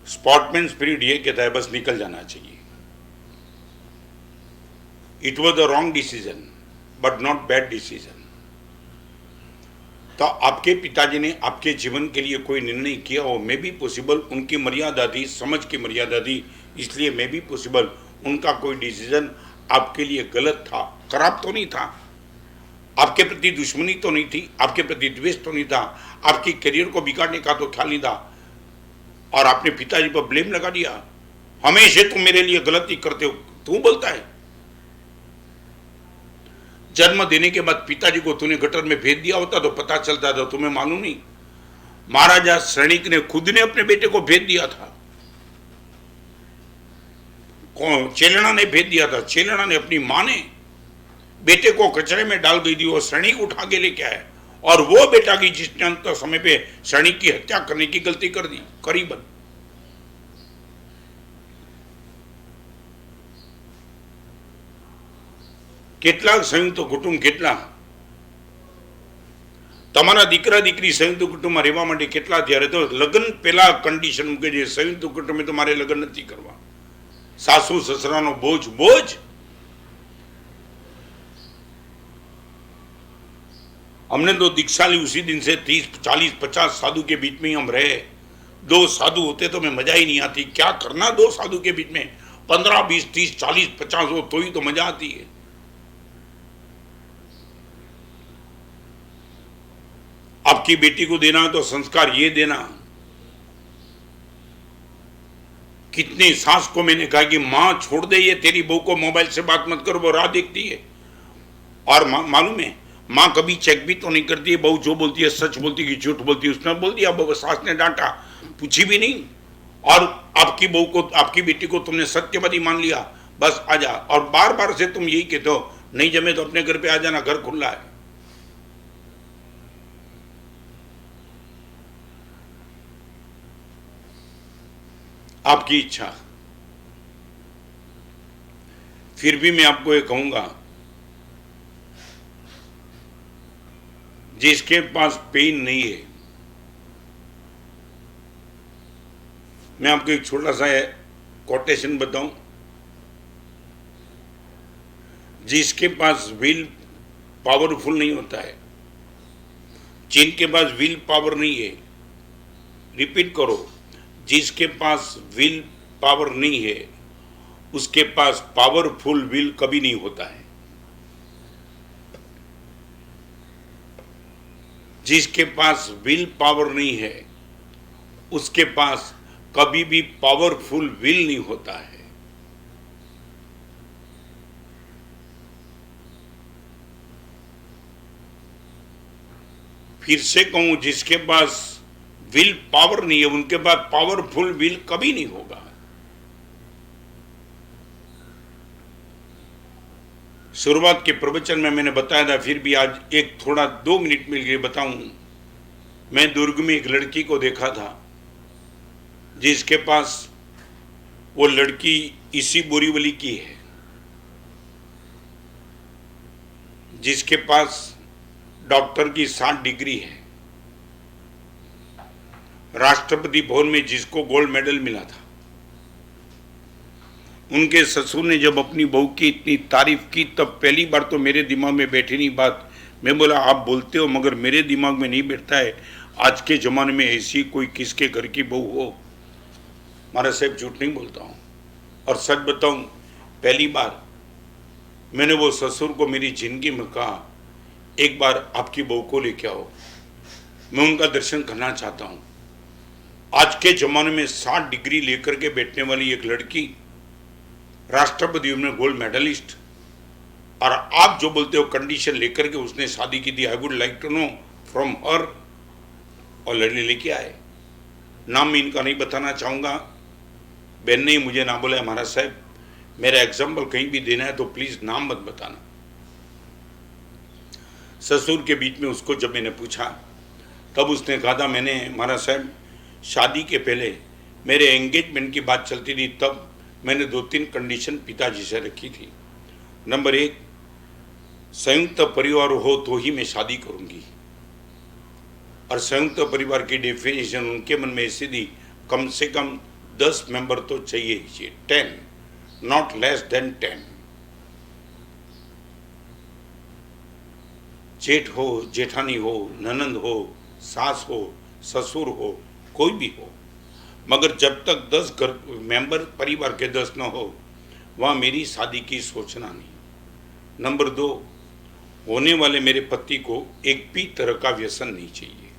स्पॉटमैन स्पिरिट ये कहता है बस निकल जाना चाहिए। It was the wrong decision but not bad decision. तो आपके पिताजी ने आपके जीवन के लिए कोई निर्णय किया हो, मैं भी पॉसिबल, उनकी मर्यादा थी, समझ की मर्यादा थी, इसलिए मैं भी पॉसिबल, उनका कोई डिसीजन आपके लिए गलत था, खराब तो नहीं था, आपके प्रति दुश्मनी तो नहीं थी, आपके प्रति द्वेष तो नहीं था, आपकी करियर को बिगाड़ने का तो ख्याल नहीं था, और आपने पिताजी पर ब्लेम लगा दिया, हमेशा तुम मेरे लिए गलती करते हो, तू बोलता है। जन्म देने के बाद पिताजी को तूने गटर में भेज दिया होता तो पता चलता था, तुम्हें मालूम नहीं? महाराजा सैनिक ने खुद ने अपने बेटे को भेज दिया था, कौन? चेलना ने भेज दिया था, चेलना ने अपनी मां ने बेटे को कचरे में डाल गई थी, वो सैनिक उठा के लेके आया, और वो बेटा की जिसने अंत समय पे सैनिक की हत्या करने की गलती कर दी, करीबन। કેટલાક સંયુક્ત કુટુંબ કેટલા તમારા દીકરા દીકરી સંયુક્ત કુટુંબમાં રહેવા માટે કેટલા ત્યારે તો લગ્ન પહેલા કન્ડિશન મૂકે છે સંયુક્ત કુટુંબે તો મારે લગ્ન નથી કરવા, સાસુ સસરાનો બોझ बोझ। हमने तो दीक्षा ली उसी दिन से 30 40 50 साधु के बीच में ही हम रहे। 2 साधु होते तो मैं मजा ही नहीं आती, क्या करना 2 साधु के बीच में, 15 20 30 40 50 हो तो ही तो मजा आती है। आपकी बेटी को देना तो संस्कार ये देना। कितनी सास को मैंने कहा कि मां छोड़ दे, ये तेरी बहू को मोबाइल से बात मत करो, वो राह देखती है। और मालूम है मां कभी चेक भी तो नहीं करती है, बहू जो बोलती है सच बोलती है कि झूठ बोलती है। उसने बोल दिया, सास ने डांटा, पूछी भी नहीं। और आपकी बहू को, आपकी बेटी को तुमने सत्यवादी मान लिया, बस आजा। और बार बार से तुम यही कहते हो नहीं जमे तो अपने घर पे आ जाना, घर खुला है। आपकी इच्छा। फिर भी मैं आपको ये कहूंगा, जिसके पास पेन नहीं है, मैं आपको एक छोटा सा कोटेशन बताऊं, जिसके पास विल पावरफुल नहीं होता है, जिनके पास विल पावर नहीं है, रिपीट करो, जिसके पास विल पावर नहीं है उसके पास पावरफुल विल कभी नहीं होता है। जिसके पास विल पावर नहीं है उसके पास कभी भी पावरफुल विल नहीं होता है। फिर से कहूं, जिसके पास विल पावर नहीं है उनके पास पावरफुल विल कभी नहीं होगा। शुरुआत के प्रवचन में मैंने बताया था, फिर भी आज एक थोड़ा 2 मिनट मिल गए बताऊं। मैं दुर्ग में एक लड़की को देखा था जिसके पास, वो लड़की इसी बोरीवली की है, जिसके पास डॉक्टर की 60 डिग्री है, राष्ट्रपति भवन में जिसको गोल्ड मेडल मिला था। उनके ससुर ने जब अपनी बहू की इतनी तारीफ की तब पहली बार तो मेरे दिमाग में बैठी नहीं बात। मैं बोला आप बोलते हो मगर मेरे दिमाग में नहीं बैठता है, आज के ज़माने में ऐसी कोई किसके घर की बहू हो। महाराज साहब झूठ नहीं बोलता हूँ और सच बताऊँ, पहली बार मैंने वो ससुर को मेरी जिंदगी में कहा एक बार आपकी बहू को लेके आओ, मैं उनका दर्शन करना चाहता हूँ। आज के ज़माने में 60 डिग्री लेकर के बैठने वाली एक लड़की, राष्ट्रपति में गोल्ड मेडलिस्ट, और आप जो बोलते हो कंडीशन लेकर के उसने शादी की थी। I would like to know from her. और लड़ने लेके आए, नाम मैं इनका नहीं बताना चाहूँगा, बहन ने मुझे ना बोला महाराज साहब मेरा एग्जाम्पल कहीं भी देना है तो प्लीज़ नाम मत बताना। ससुर के बीच में उसको जब मैंने पूछा तब उसने कहा था, मैंने महाराज साहब शादी के पहले मेरे एंगेजमेंट की बात चलती थी तब मैंने 2-3 कंडीशन पिताजी से रखी थी। नंबर 1, संयुक्त परिवार हो तो ही मैं शादी करूंगी। और संयुक्त परिवार की डेफिनेशन उनके मन में ऐसी थी, कम से कम 10 मेंबर तो चाहिए ही चाहिए, 10, नॉट लेस देन 10। जेठ हो, जेठानी हो, ननंद हो, सास हो, ससुर हो, कोई भी हो, मगर जब तक 10 घर मेंबर परिवार के 10 न हो वहाँ मेरी शादी की सोचना नहीं। नंबर 2, होने वाले मेरे पति को एक भी तरह का व्यसन नहीं चाहिए।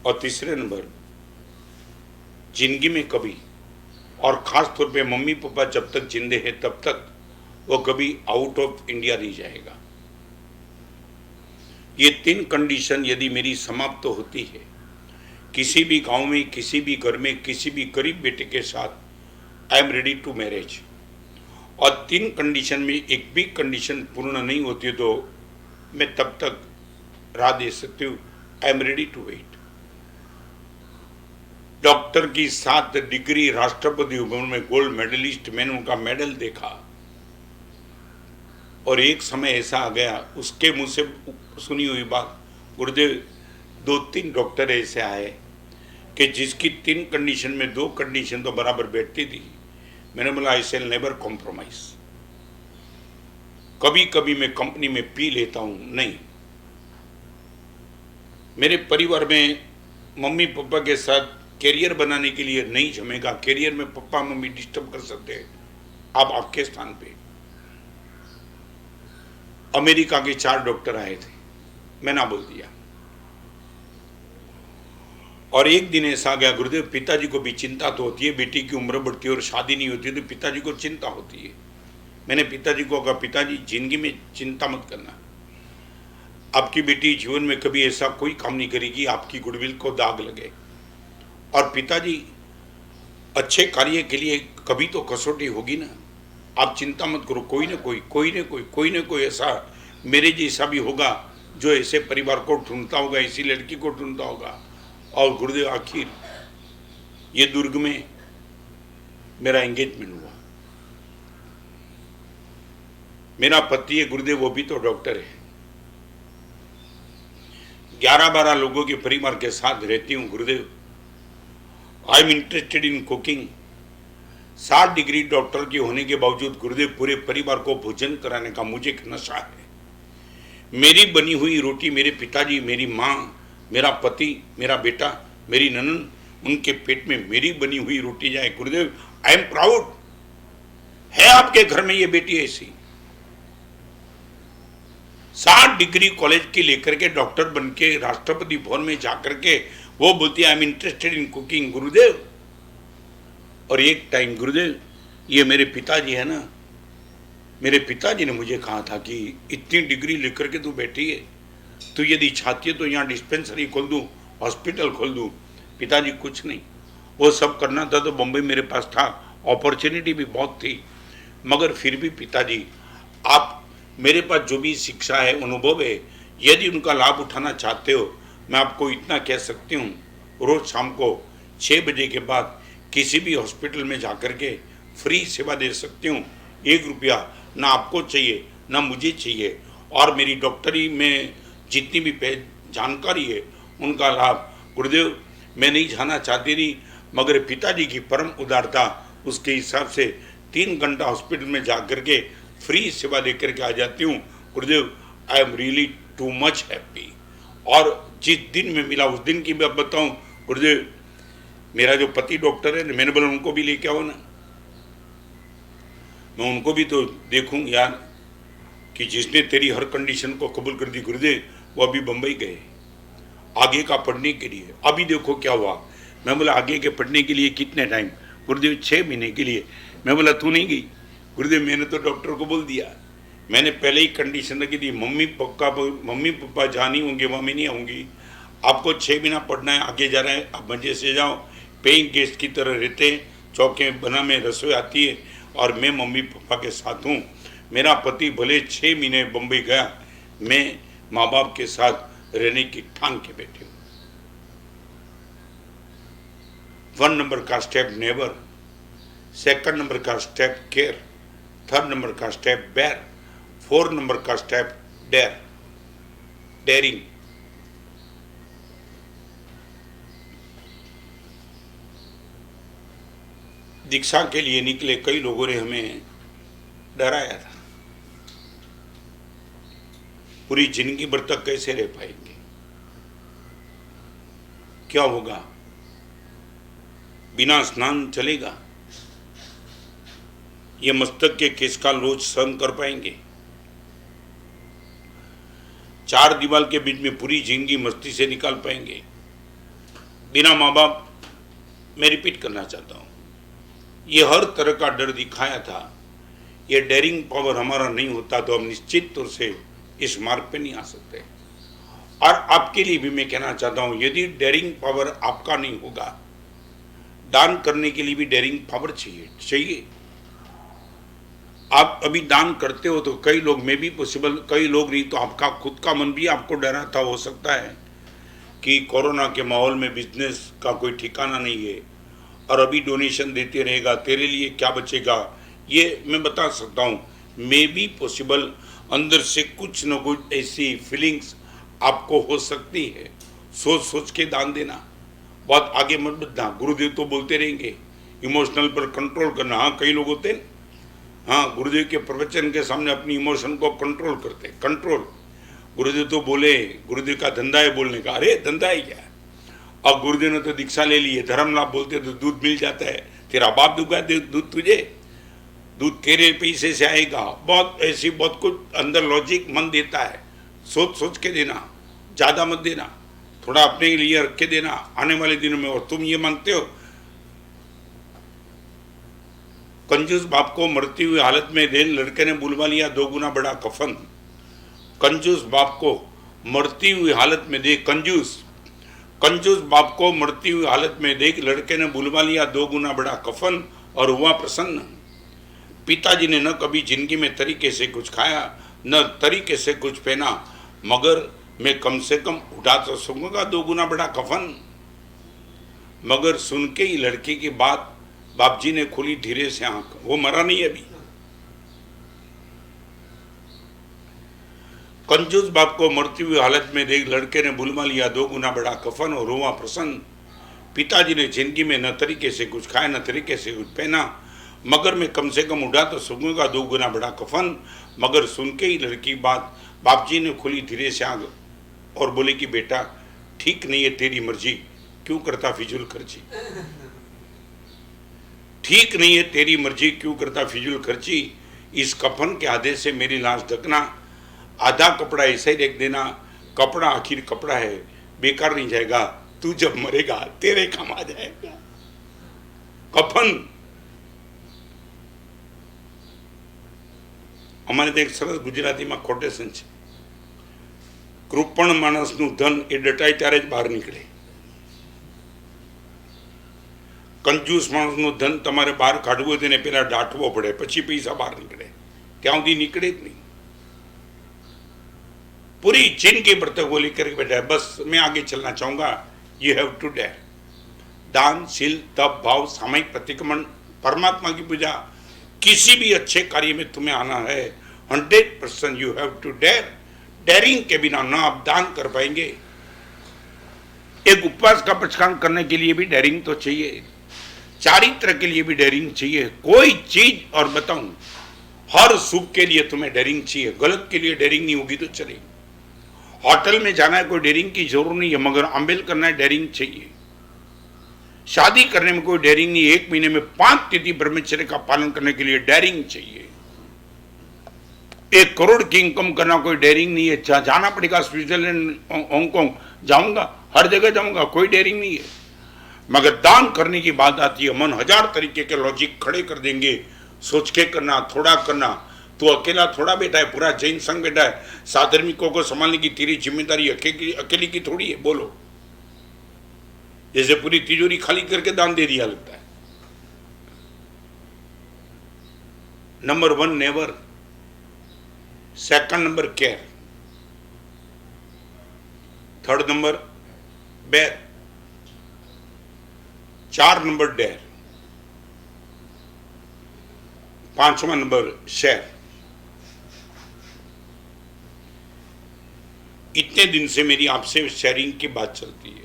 और तीसरे नंबर, जिंदगी में कभी, और ख़ास तौर पे मम्मी पापा जब तक जिंदे हैं तब तक वो कभी आउट ऑफ इंडिया नहीं जाएगा। ये 3 कंडीशन यदि मेरी समाप्त तो होती है, किसी भी गांव में, किसी भी घर में, किसी भी गरीब बेटे के साथ I am ready to marriage. और 3 कंडीशन में एक भी कंडीशन पूर्ण नहीं होती तो मैं तब तक राह दे सकती हूँ, I am ready to wait. Doctor की 7 डिग्री, राष्ट्रपति भवन में गोल्ड मेडलिस्ट, मैंने उनका मेडल देखा। और एक समय ऐसा आ गया, उसके मुंह से सुनी हुई बात, गुरुदेव 2-3 डॉक्टर ऐसे आए कि जिसकी 3 कंडीशन में 2 कंडीशन तो बराबर बैठती थी। मैंने बोला आई शैल नेवर कॉम्प्रोमाइज। कभी कभी मैं कंपनी में पी लेता हूं, नहीं। मेरे परिवार में मम्मी पापा के साथ कैरियर बनाने के लिए नहीं जमेगा। कैरियर में पापा मम्मी डिस्टर्ब कर सकते हैं, आप आपके स्थान पे। अमेरिका के 4 डॉक्टर आए थे, मैं ना बोल दिया। और एक दिन ऐसा गया, गुरुदेव पिताजी को भी चिंता तो होती है, बेटी की उम्र बढ़ती है और शादी नहीं होती तो पिताजी को चिंता होती है। मैंने पिताजी को कहा, पिताजी जिंदगी में चिंता मत करना, आपकी बेटी जीवन में कभी ऐसा कोई काम नहीं करेगी आपकी गुडविल को दाग लगे। और पिताजी अच्छे कार्य के लिए कभी तो कसौटी होगी ना, आप चिंता मत करो, कोई ना कोई ऐसा मेरे जैसा भी होगा जो ऐसे परिवार को ढूंढता होगा, ऐसी लड़की को ढूंढता होगा। और गुरुदेव आखिर ये दुर्ग में मेरा एंगेजमेंट हुआ। मेरा पति है गुरुदेव, वो भी तो डॉक्टर है। 11-12 लोगों के परिवार के साथ रहती हूँ गुरुदेव। I am interested in cooking. 60 degree doctor के होने के बावजूद गुरुदेव पूरे परिवार को भोजन कराने का मुझे एक नशा है। मेरी बनी हुई रोटी मेरे पिताजी, मेरी माँ, मेरा पति, मेरा बेटा, मेरी ननन, उनके पेट में मेरी बनी हुई रोटी जाए। गुरुदेव आई एम प्राउड। है आपके घर में ये बेटी ऐसी? 60 डिग्री कॉलेज की लेकर के डॉक्टर बन के राष्ट्रपति भवन में जाकर के वो बोलती है I am interested in cooking गुरुदेव। और एक टाइम गुरुदेव, ये मेरे पिताजी है ना, मेरे पिताजी ने मुझे कहा था कि इतनी डिग्री लेकर के तू बैठी है, तू यदि चाहती है तो यहाँ डिस्पेंसरी खोल दूँ, हॉस्पिटल खोल दूँ। पिताजी कुछ नहीं, वो सब करना था तो बम्बई मेरे पास था, अपॉर्चुनिटी भी बहुत थी, मगर फिर भी पिताजी आप मेरे पास जो भी शिक्षा है, अनुभव है, यदि उनका लाभ उठाना चाहते हो, मैं आपको इतना कह सकती हूँ, रोज शाम को 6 बजे के बाद किसी भी हॉस्पिटल में जाकर के फ्री सेवा दे सकती हूँ। 1 रुपया ना आपको चाहिए ना मुझे चाहिए। और मेरी डॉक्टरी में जितनी भी जानकारी है उनका लाभ गुरुदेव मैं नहीं जाना चाहती थी, मगर पिताजी की परम उदारता, उसके हिसाब से 3 घंटा हॉस्पिटल में जाकर के फ्री सेवा देकर के आ जाती हूँ। गुरुदेव I am really too much happy. और जिस दिन में मिला उस दिन की मैं बताऊँ गुरुदेव, मेरा जो पति डॉक्टर है, मैंने बोला उनको भी लेके आओ ना, मैं उनको भी तो देखूं यार कि जिसने तेरी हर कंडीशन को कबूल कर दी गुरुदेव, वो अभी बम्बई गए आगे का पढ़ने के लिए। अभी देखो क्या हुआ। मैं बोला आगे के पढ़ने के लिए कितने टाइम? गुरुदेव 6 महीने के लिए। मैं बोला तू नहीं गई? गुरुदेव मैंने तो डॉक्टर को बोल दिया, मैंने पहले ही कंडीशन रखी थी, मम्मी पापा जहाँ नहीं होंगे वहाँ मैं नहीं आऊँगी, आपको 6 महीना पढ़ना है, आगे जा रहा है, आप मजे से जाओ, पेइंग गेस्ट की तरह रहते हैं, चौके बना में रसोई आती है और मैं मम्मी पापा के साथ हूँ। मेरा पति भले 6 महीने बम्बई गया, मैं माँ बाप के साथ रहने की ठान के बैठे हूँ। 1 नंबर का स्टेप नेवर, 2nd नंबर का स्टेप केयर, 3rd नंबर का स्टेप बेयर, 4 नंबर का स्टेप डेयर, डेयरिंग। दीक्षा के लिए निकले कई लोगों ने हमें डराया था, पूरी जिंदगी भर तक कैसे रह पाएंगे, क्या होगा, बिना स्नान चलेगा, ये मस्तक के केस का लोच सहन कर पाएंगे, 4 दीवार के बीच में पूरी जिंदगी मस्ती से निकाल पाएंगे, बिना माँ बाप। मैं रिपीट करना चाहता हूँ, ये हर तरह का डर दिखाया था। ये डेयरिंग पावर हमारा नहीं होता तो हम निश्चित तौर से इस मार्ग पे नहीं आ सकते। और आपके लिए भी मैं कहना चाहता हूँ, यदि डेयरिंग पावर आपका नहीं होगा, दान करने के लिए भी डेयरिंग पावर चाहिए। आप अभी दान करते हो तो कई लोग में भी पॉसिबल, कई लोग नहीं तो आपका खुद का मन भी आपको डराता हो सकता है कि कोरोना के माहौल में बिजनेस का कोई ठिकाना नहीं है और अभी डोनेशन देते रहेगा, तेरे लिए क्या बचेगा। ये मैं बता सकता हूँ, मे बी पॉसिबल अंदर से कुछ न कुछ ऐसी फीलिंग्स आपको हो सकती है। सोच सोच के दान देना, बहुत आगे मत बढ़ना। गुरुदेव तो बोलते रहेंगे इमोशनल पर कंट्रोल करना। हाँ, कई लोग होते हैं, हाँ, गुरुदेव के प्रवचन के सामने अपनी इमोशन को कंट्रोल करते। कंट्रोल, गुरुदेव तो बोले, गुरुदेव का धंधा है बोलने का। अरे धंधा है क्या? अब गुरुदेव ने तो दीक्षा ले ली है, धर्म लाभ बोलते तो दूध मिल जाता है। तेरा बाप दूंगा दूध तुझे, दूध तेरे पैसे से आएगा। बहुत ऐसी बहुत कुछ अंदर लॉजिक मन देता है। सोच सोच के देना, ज़्यादा मत देना, थोड़ा अपने लिए रख के देना आने वाले दिनों में। और तुम ये मानते हो कंजूस बाप को मरती हुई हालत में दे, लड़के ने बुलवा लिया 2 गुना बड़ा कफन। कंजूस बाप को मरती हुई हालत में देख, कंजूस बाप को मरती हुई हालत में देख, लड़के ने बुलवा लिया 2 गुना बड़ा कफन और हुआ प्रसन्न। पिताजी ने न कभी जिंदगी में तरीके से कुछ खाया, न तरीके से कुछ पहना, मगर मैं कम से कम उठा तो सकूंगा 2 गुना बड़ा कफन। मगर सुन के ही लड़के की बात बाप जी ने खोली धीरे से आंख। वो मरा नहीं अभी। कंजूस बाप को मरती हुई हालत में देख, लड़के ने बुलवा लिया 2 गुना बड़ा कफन और रोआ प्रसन्न। पिताजी ने जिंदगी में न तरीके से कुछ खाया, न तरीके से कुछ पहना, मगर मैं कम से कम उठा तो सकूंगा 2 गुना बड़ा कफन। मगर सुन के ही लड़की बात बाप जी ने खोली धीरे से आंख और बोले कि बेटा, ठीक नहीं है तेरी मर्जी, क्यों करता फिजूल खर्ची। ठीक नहीं है तेरी मर्जी, क्यों करता फिजूल खर्ची। इस कफन के आधे से मेरी लाश ढकना, आधा कपड़ा ऐसा ही रख देना। कपड़ा आखिर कपड़ा है, बेकार नहीं जाएगा, तू जब मरेगा तेरे काम आ जाएगा। कफन અમારે તો એક સરસ ગુજરાતીમાં કોટેશન છે, કૃપણ માણસનું ધન એ ડટાય ત્યારે જ બહાર નીકળે, કંજૂસ માણસનું ધન તમારે બહાર કાઢવું હોય તેને પહેલા દાટવો પડે, પછી પૈસા બહાર નીકળે, ત્યાં સુધી નીકળે જ નહીં। पूरी जिंदगी बढ़ते हुए लेकर बैठा है, बस मैं आगे चलना चाहूंगा। You have to dare. दान, शील, तप, भाव, सामयिक प्रतिक्रमण, परमात्मा की पूजा, किसी भी अच्छे कार्य में तुम्हें आना है 100% you have to dare. Daring के बिना ना आप दान कर पाएंगे। एक उपवास का प्रचार करने के लिए भी डेयरिंग तो चाहिए, चारित्र के लिए भी डेयरिंग चाहिए। कोई चीज और बताऊं, हर सुख के लिए तुम्हें डेयरिंग चाहिए, गलत के लिए डेयरिंग नहीं होगी तो चलेगी। होटल में जाना है, कोई डेयरिंग की जरूरत नहीं है, मगर अम्बेल करना है, डेयरिंग चाहिए। शादी करने में कोई डेयरिंग नहीं, 1 महीने में 5 तिथि ब्रह्मचर्य का पालन करने के लिए डेयरिंग चाहिए। 1 करोड़ की इनकम करना कोई डेयरिंग नहीं है। जाना पड़ेगा स्विट्जरलैंड, हांगकांग, जाऊंगा, हर जगह जाऊंगा, कोई डेयरिंग नहीं है। मगर दान करने की बात आती है, मन 1000 तरीके के लॉजिक खड़े कर देंगे। सोच के करना, थोड़ा करना, तो अकेला थोड़ा बैठा है, पूरा जैन संघ बैठा है, साधर्मिकों को संभालने की तेरी जिम्मेदारी अकेली की थोड़ी है। बोलो, जैसे पूरी तिजोरी खाली करके दान दे दिया लगता है। Number 1 never, second number care, third number bare, 4 number dare, 5वां नंबर शेयर। इतने दिन से मेरी आपसे शेयरिंग की बात चलती है।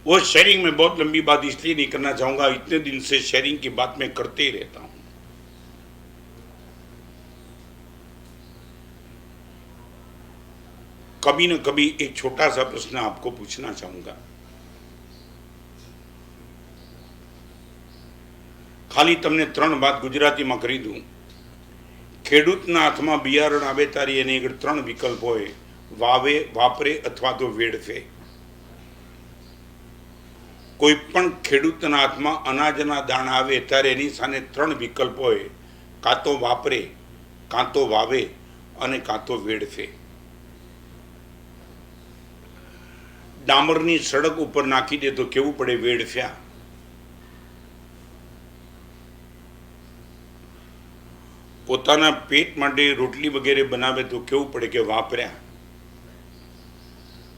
वो शेयरिंग में बहुत लंबी बात इसलिए नहीं करना चाहूंगा, इतने दिन से शेयरिंग की बात मैं करते ही रहता हूं। कभी न कभी एक छोटा सा प्रश्न आपको पूछना चाहूंगा। खाली तमने 3 बात गुजराती में करी दूं। ખેડૂતના હાથમાં બિયારણ આવે ત્યારે એની આગળ 3 વિકલ્પ હોય, વાવે, વાપરે અથવા તો વેડફે। કોઈ પણ ખેડૂતના હાથમાં અનાજના દાણા આવે ત્યારે એની સામે 3 વિકલ્પ હોય, કાં તો વાપરે, કાં તો વાવે અને કાં તો વેડફે। ડામરની સડક ઉપર નાખી દે તો કેવું પડે, વેડફ્યા। પોતાના પેટ માટે રોટલી વગેરે બનાવે તો કેવું પડે કે વાપર્યા।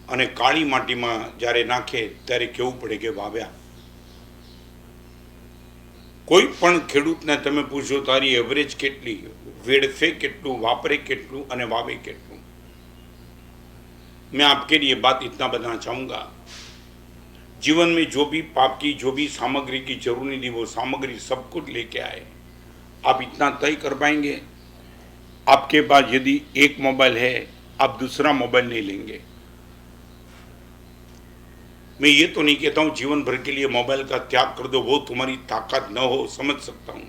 અને કાળી માટીમાં જ્યારે નાખે ત્યારે કેવું પડે કે વાવ્યા। કોઈ પણ ખેડૂતને તમે પૂછો તારી એવરેજ કેટલી, વેડફे કેટલું, वापरे કેટલું અને વાવે કેટલું। मैं आपके लिए बात इतना बताना चाहूँगा, जीवन में जो भी पाप की जो भी सामग्री की जरूरत नहीं थी वो सामग्री सब कुछ लेके आए। आप इतना तय कर पाएंगे, आपके पास यदि एक मोबाइल है आप दूसरा मोबाइल नहीं लेंगे। मैं ये तो नहीं कहता हूँ जीवन भर के लिए मोबाइल का त्याग कर दो, वो तुम्हारी ताकत न हो, समझ सकता हूँ,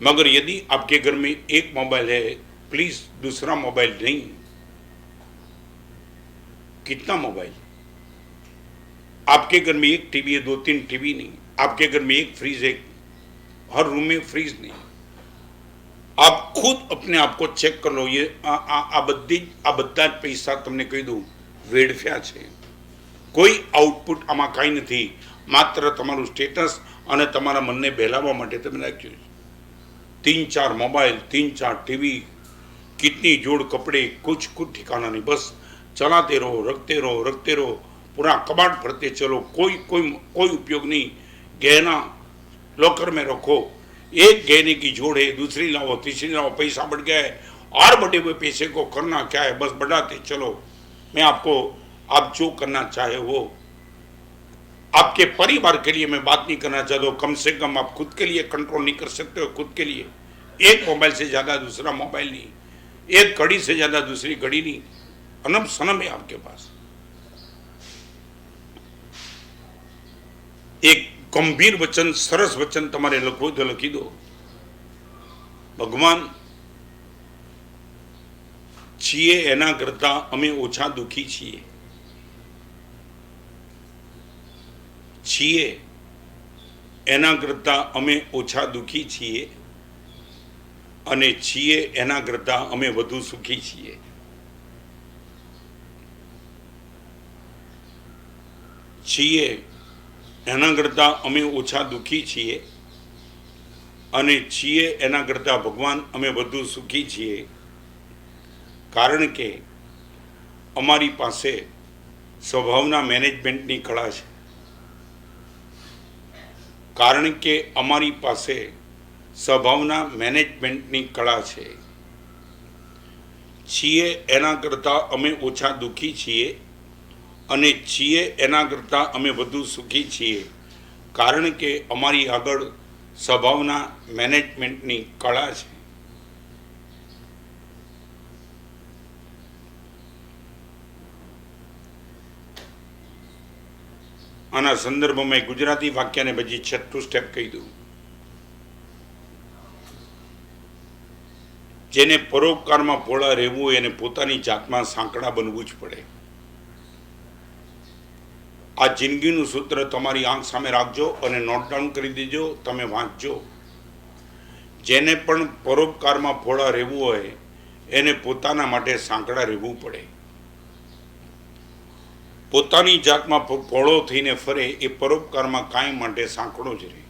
मगर यदि आपके घर में एक मोबाइल है प्लीज दूसरा मोबाइल नहीं। कितना मोबाइल? आपके घर में एक टीवी है, 2-3 टीवी नहीं। आपके घर में एक फ्रीज है, हर रूम में फ्रीज नहीं। आप खुद अपने आप को चेक कर लो। ये आ બધા જ પૈસા તમને કહી દઉં વેડફ્યા છે। કોઈ આઉટપુટ આમાં કાંઈ નથી, માત્ર તમારું સ્ટેટસ અને તમારા મનને બહેલાવવા માટે તમે રાખ્યું છે। 3-4 મોબાઈલ, 3-4 ટીવી, कितनी जोड़ कपड़े, कुछ ठिकाना नहीं, बस चलाते रहो, रखते रहो, पूरा कबाड़ भरते चलो, कोई उपयोग नहीं। गहना लॉकर में रखो, एक गहने की जोड़ है, दूसरी लाओ, तीसरी लाओ, पैसा बढ़ गया है, और बढ़े हुए पैसे को करना क्या है, बस बढ़ाते चलो। मैं आपको, आप जो करना चाहे वो, आपके परिवार के लिए मैं बात नहीं करना चाहता हूँ, कम से कम आप खुद के लिए कंट्रोल नहीं कर सकते हो। खुद के लिए एक मोबाइल से ज्यादा दूसरा मोबाइल नहीं, एक घड़ी से ज्यादा दूसरी घड़ी नहीं, अनब सनम है आपके पास। एक गंभीर वचन, सरस वचन तमारे लखो तो लखी दो, भगवान છીએ એના કરતા અમે ઓછા દુખી છીએ એના કરતા અમે ઓછા દુખી છીએ અને છીએ એના કરતા અમે વધુ સુખી છીએ। છીએ એના કરતા અમે ઓછા દુખી છીએ અને છીએ એના કરતા ભગવાન અમે વધુ સુખી છીએ, કારણ કે અમારી પાસે સ્વભાવના મેનેજમેન્ટની કળા છે। કારણ કે અમારી પાસે સ્વભાવના મેનેજમેન્ટની કળા છે। છીએ એના કરતા અમે ઓછા દુઃખી છીએ અને છીએ એના કરતા અમે વધુ સુખી છીએ, કારણ કે અમારી આગળ સ્વભાવના મેનેજમેન્ટની કળા છે। આના સંદર્ભમાં ગુજરાતી વાક્યને પછી છઠ્ઠું સ્ટેપ કહી દઉં। જેને પરોપકારમાં પોળા રહેવું હોય એને પોતાની જાતમાં સાંકડા બનવું જ પડે। આ જિંદગીનું સૂત્ર તમારી આંખ સામે રાખજો અને નોટ ડાઉન કરી દેજો, તમે વાંચજો। જેને પણ પરોપકારમાં પોળા રહેવું હોય એને પોતાના માટે સાંકડા રહેવું પડે। પોતાની જાતમાં પોળો થઈને ફરે એ પરોપકારમાં કાંઈ માટે સાંકળો જ રહે।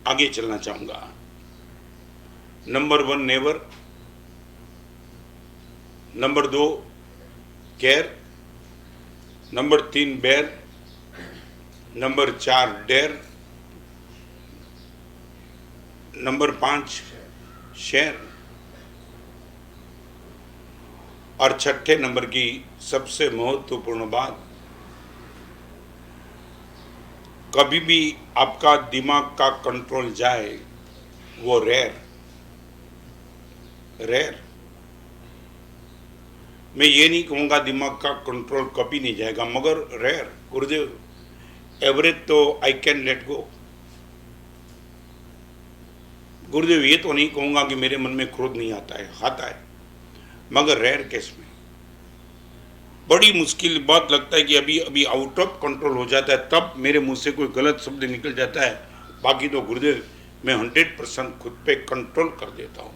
आगे चलना चाहूंगा। Number 1 never, number 2 care, number 3 बेर, नंबर 4 डेर, नंबर 5 शेयर, और छठे नंबर की सबसे महत्वपूर्ण बात, कभी भी आपका दिमाग का कंट्रोल जाए वो रेयर। मैं ये नहीं कहूँगा दिमाग का कंट्रोल कभी नहीं जाएगा, मगर रेयर। गुरुदेव एवरेज तो आई कैन लेट गो। गुरुदेव ये तो नहीं कहूँगा कि मेरे मन में क्रोध नहीं आता है, मगर रेयर केस में बड़ी मुश्किल बात लगता है कि अभी आउट ऑफ कंट्रोल हो जाता है, तब मेरे मुंह से कोई गलत शब्द निकल जाता है। बाकी तो गुरुदेव मैं 100% खुद पे कंट्रोल कर देता हूं।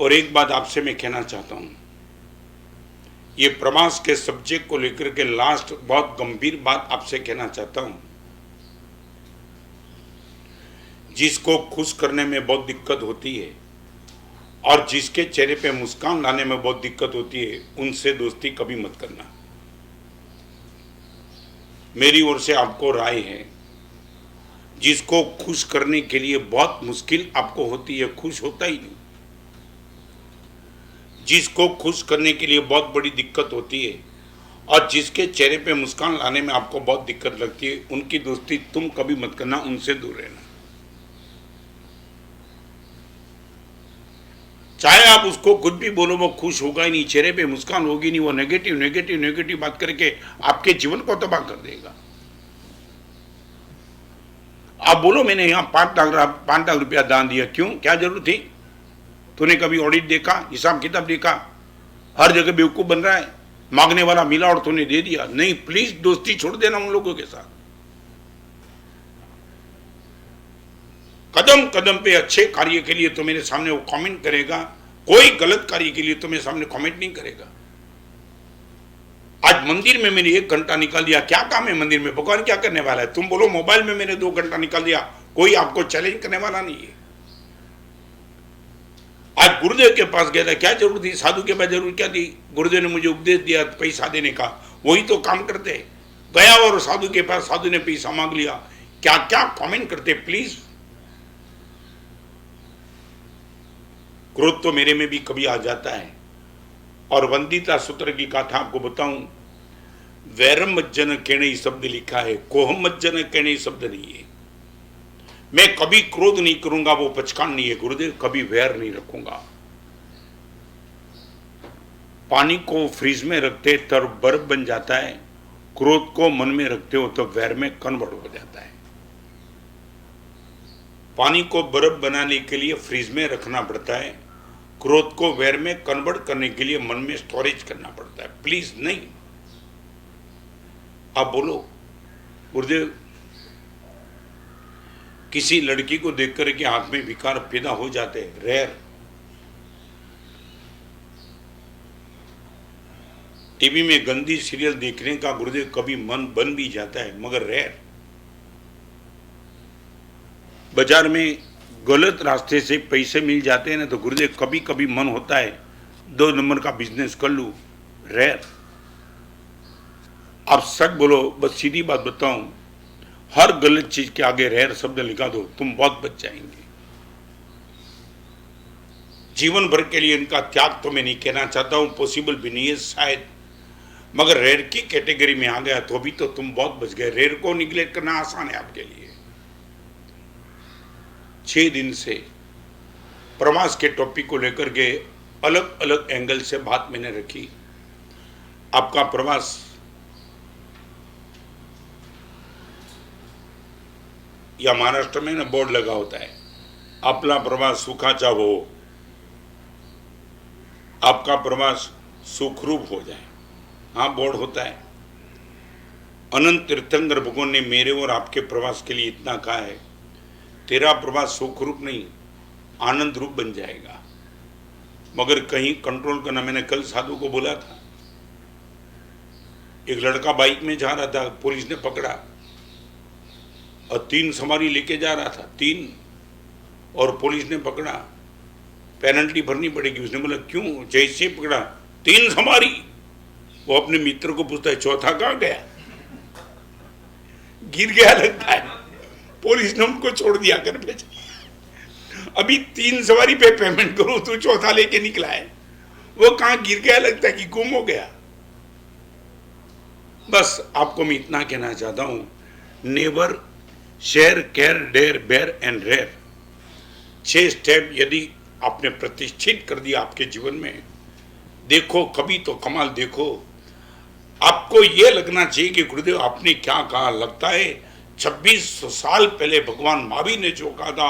और एक बात आपसे मैं कहना चाहता हूं, ये प्रवास के सब्जेक्ट को लेकर के लास्ट बहुत गंभीर बात आपसे कहना चाहता हूं। जिसको खुश करने में बहुत दिक्कत होती है और जिसके चेहरे पे मुस्कान लाने में बहुत दिक्कत होती है, उनसे दोस्ती कभी मत करना। मेरी ओर से आपको राय है, जिसको खुश करने के लिए बहुत मुश्किल आपको होती है, खुश होता ही नहीं। जिसको खुश करने के लिए बहुत बड़ी दिक्कत होती है और जिसके चेहरे पे मुस्कान लाने में आपको बहुत दिक्कत लगती है, उनकी दोस्ती तुम कभी मत करना, उनसे दूर रहना। चाहे आप उसको कुछ भी बोलो, वो खुश होगा ही नहीं, चेहरे पे मुस्कान होगी नहीं, वो नेगेटिव नेगेटिव नेगेटिव बात करके आपके जीवन को तबाह कर देगा। आप बोलो मैंने यहाँ 5 लाख रुपया दान दिया, क्यों, क्या जरूरत थी? तूने कभी ऑडिट देखा, हिसाब किताब देखा? हर जगह बेवकूफ बन रहा है, मांगने वाला मिला और तूने दे दिया। नहीं, प्लीज दोस्ती छोड़ देना उन लोगों के साथ। कदम कदम पे अच्छे कार्य के लिए तो मेरे सामने वो कमेंट करेगा, कोई गलत कार्य के लिए तो मेरे सामने कमेंट नहीं करेगा। आज मंदिर में मैंने 1 घंटा निकाल दिया, क्या काम है मंदिर में? भगवान क्या करने वाला है? तुम बोलो मोबाइल में मैंने 2 घंटा निकाल दिया, कोई आपको चैलेंज करने वाला नहीं है। आज गुरुदेव के पास गया था, क्या जरूरत थी? साधु के पास जरूर क्या थी? गुरुदेव ने मुझे उपदेश दिया पैसा देने का, वही तो काम करते। गया और साधु के पास, साधु ने पैसा मांग लिया, क्या क्या कमेंट करते। प्लीज, क्रोध तो मेरे में भी कभी आ जाता है। और वंदिता सूत्र की गाथा आपको बताऊं, वैरम मज्जन कहने शब्द लिखा है, कोहम मज्जन कहने शब्द नहीं है। मैं कभी क्रोध नहीं करूंगा, वो पचकान नहीं है गुरुदेव, कभी वैर नहीं रखूंगा। पानी को फ्रीज में रखते तब बर्फ बन जाता है, क्रोध को मन में रखते हो तो वैर में कन्वर्ट हो जाता है। पानी को बर्फ बनाने के लिए फ्रीज में रखना पड़ता है, क्रोध को वैर में कन्वर्ट करने के लिए मन में स्टोरेज करना पड़ता है। प्लीज नहीं। आप बोलो गुरुदेव, किसी लड़की को देख कर के हाथ में विकार पैदा हो जाते हैं, रेयर। टीवी में गंदी सीरियल देखने का गुरुदेव कभी मन बन भी जाता है, मगर रेयर। बाजार में गलत रास्ते से पैसे मिल जाते हैं ना, तो गुरुदेव कभी कभी मन होता है 2 नंबर का बिजनेस कर लूं, रेयर। आप सच बोलो, बस सीधी बात बताऊं, हर गलत चीज के आगे रेयर शब्द लिखा दो, तुम बहुत बच जाएंगे। जीवन भर के लिए इनका त्याग तो मैं नहीं कहना चाहता हूं, पॉसिबल भी नहीं है शायद, मगर रेयर की कैटेगरी में आ गया तो भी तो तुम बहुत बच गए। रेयर को निगलेक्ट करना आसान है आपके लिए। 6 दिन से प्रवास के टॉपिक को लेकर के अलग अलग एंगल से बात मैंने रखी। आपका प्रवास या महाराष्ट्र में ना बोर्ड लगा होता है, अपना प्रवास सुखाचा हो, आपका प्रवास सुखरूप हो जाए। हाँ, बोर्ड होता है। अनंत तीर्थंकर भगवान ने मेरे और आपके प्रवास के लिए इतना कहा है, तेरा प्रवास सुखरूप नहीं आनंद रूप बन जाएगा, मगर कहीं कंट्रोल करना। मैंने कल साधु को बोला था, एक लड़का बाइक में जा रहा था, पुलिस ने पकड़ा और 3 सवारी लेके जा रहा था, 3, और पुलिस ने पकड़ा, पेनल्टी भरनी पड़ेगी। उसने बोला क्यों? जैसे पकड़ा 3 सवारी, वो अपने मित्र को पूछता है चौथा कहाँ गया? गिर गया लगता है, पुलिस ने उनको छोड़ दिया कर भेजा। अभी 3 सवारी पे पेमेंट करो, तू चौथा लेके निकला है, वो कहां गिर गया लगता है कि गुम हो गया। बस आपको मैं इतना कहना चाहता हूं, never share care dare bear and rare. 6 step यदि आपने प्रतिष्ठित कर दिया आपके जीवन में, देखो कभी तो कमाल देखो। आपको यह लगना चाहिए कि गुरुदेव आपने क्या कहा। लगता है 2600 साल पहले भगवान महावीर ने जो कहा था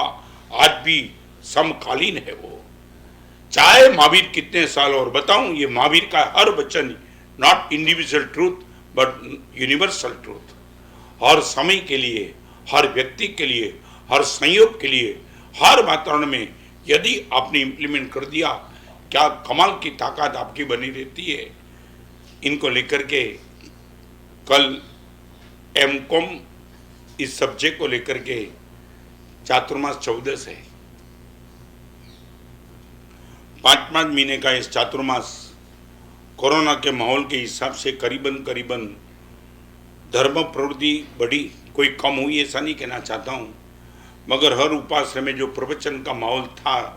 आज भी समकालीन है वो। चाहे महावीर कितने साल और बताऊं, ये महावीर का हर वचन not individual truth but universal truth, हर समय के लिए, हर व्यक्ति के लिए, हर संयोग के लिए, हर वातावरण में यदि आपने इंप्लीमेंट कर दिया, क्या कमाल की ताकत आपकी बनी रहती है। इनको लेकर के कल एमकॉम इस सब्जेक्ट को लेकर के चातुर्मास 14 है। 5 महीने का इस चातुर्मास कोरोना के माहौल के हिसाब से करीबन धर्म प्रवृत्ति बढ़ी, कोई कम हुई ऐसा नहीं कहना चाहता हूँ, मगर हर उपासना में जो प्रवचन का माहौल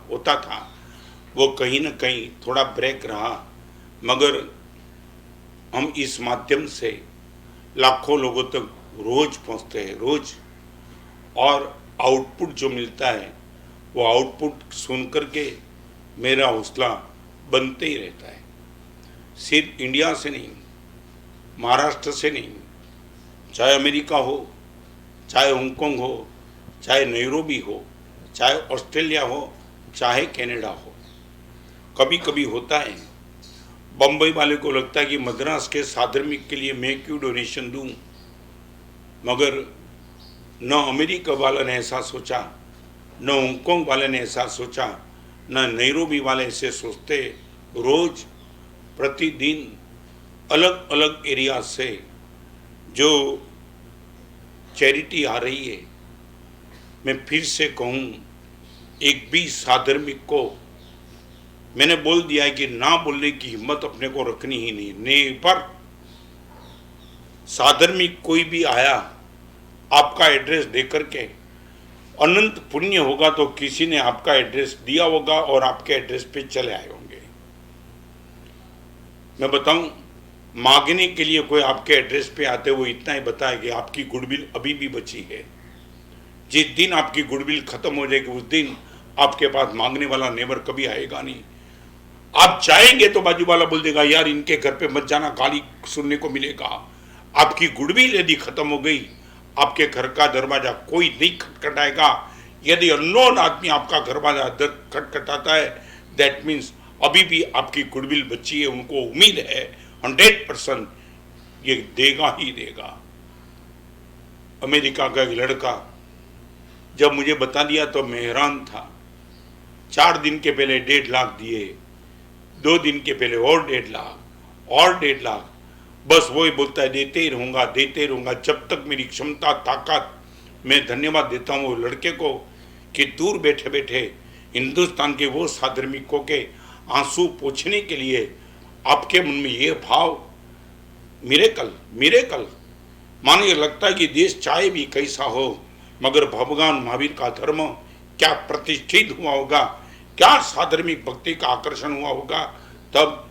होता था वो कहीं न कहीं थोड़ा ब्रेक रहा। मगर हम इस माध्यम से लाखों लोगों तक रोज पहुँचते हैं, रोज, और आउटपुट जो मिलता है वो आउटपुट सुन करके मेरा हौसला बनते ही रहता है। सिर्फ इंडिया से नहीं, महाराष्ट्र से नहीं, चाहे अमेरिका हो, चाहे हांगकांग हो, चाहे नैरोबी हो, चाहे ऑस्ट्रेलिया हो, चाहे कनाडा हो, कभी कभी होता है बम्बई वाले को लगता है कि मद्रास के साधर्मिक के लिए मैं क्यों डोनेशन दूं, मगर न अमेरिका वाले ने ऐसा सोचा, न हांगकांग वाले ने ऐसा सोचा, न नैरोबी वाले ऐसे सोचते। रोज प्रतिदिन अलग अलग एरिया से जो चैरिटी आ रही है, मैं फिर से कहूँ, एक भी साधर्मिक को मैंने बोल दिया है कि ना बोलने की हिम्मत अपने को रखनी ही नहीं। नेवर साधर्मिक कोई भी आया आपका एड्रेस दे करके, अनंत पुण्य होगा तो किसी ने आपका एड्रेस दिया होगा और आपके एड्रेस पे चले आए होंगे। मैं बताऊं, मांगने के लिए कोई आपके एड्रेस पे आते वो इतना ही बताए कि आपकी गुडविल अभी भी बची है। जिस दिन आपकी गुडविल खत्म हो जाएगी उस दिन आपके पास मांगने वाला नेवर कभी आएगा नहीं। आप चाहेंगे तो बाजू वाला बोल देगा यार इनके घर पे मत जाना, गाली सुनने को मिलेगा। आपकी गुडविल यदि खत्म हो गई, आपके घर का दरवाजा कोई नहीं खटखटाएगा। यदि अननोन आदमी आपका दरवाजा खटखटाता है, दैट मीन्स अभी भी आपकी गुडविल बची है, उनको उम्मीद है 100% ये देगा ही देगा। अमेरिका का एक लड़का जब मुझे बता दिया तो मैं हैरान था। 4 दिन के पहले 1.5 लाख दिए, 2 दिन के पहले और 1.5 लाख और 1.5 लाख, बस वही बोलता है देते ही रहूँगा जब तक मेरी क्षमता ताकत। मैं धन्यवाद देता हूँ वो लड़के को कि दूर बैठे बैठे हिंदुस्तान के वो साधर्मिकों के आंसू पोंछने के लिए आपके मन में ये भाव, मिरेकल मानिए, लगता है कि देश चाहे भी कैसा हो, मगर भगवान महावीर का धर्म क्या प्रतिष्ठित हुआ होगा, क्या साधर्मिक भक्ति का आकर्षण हुआ होगा, तब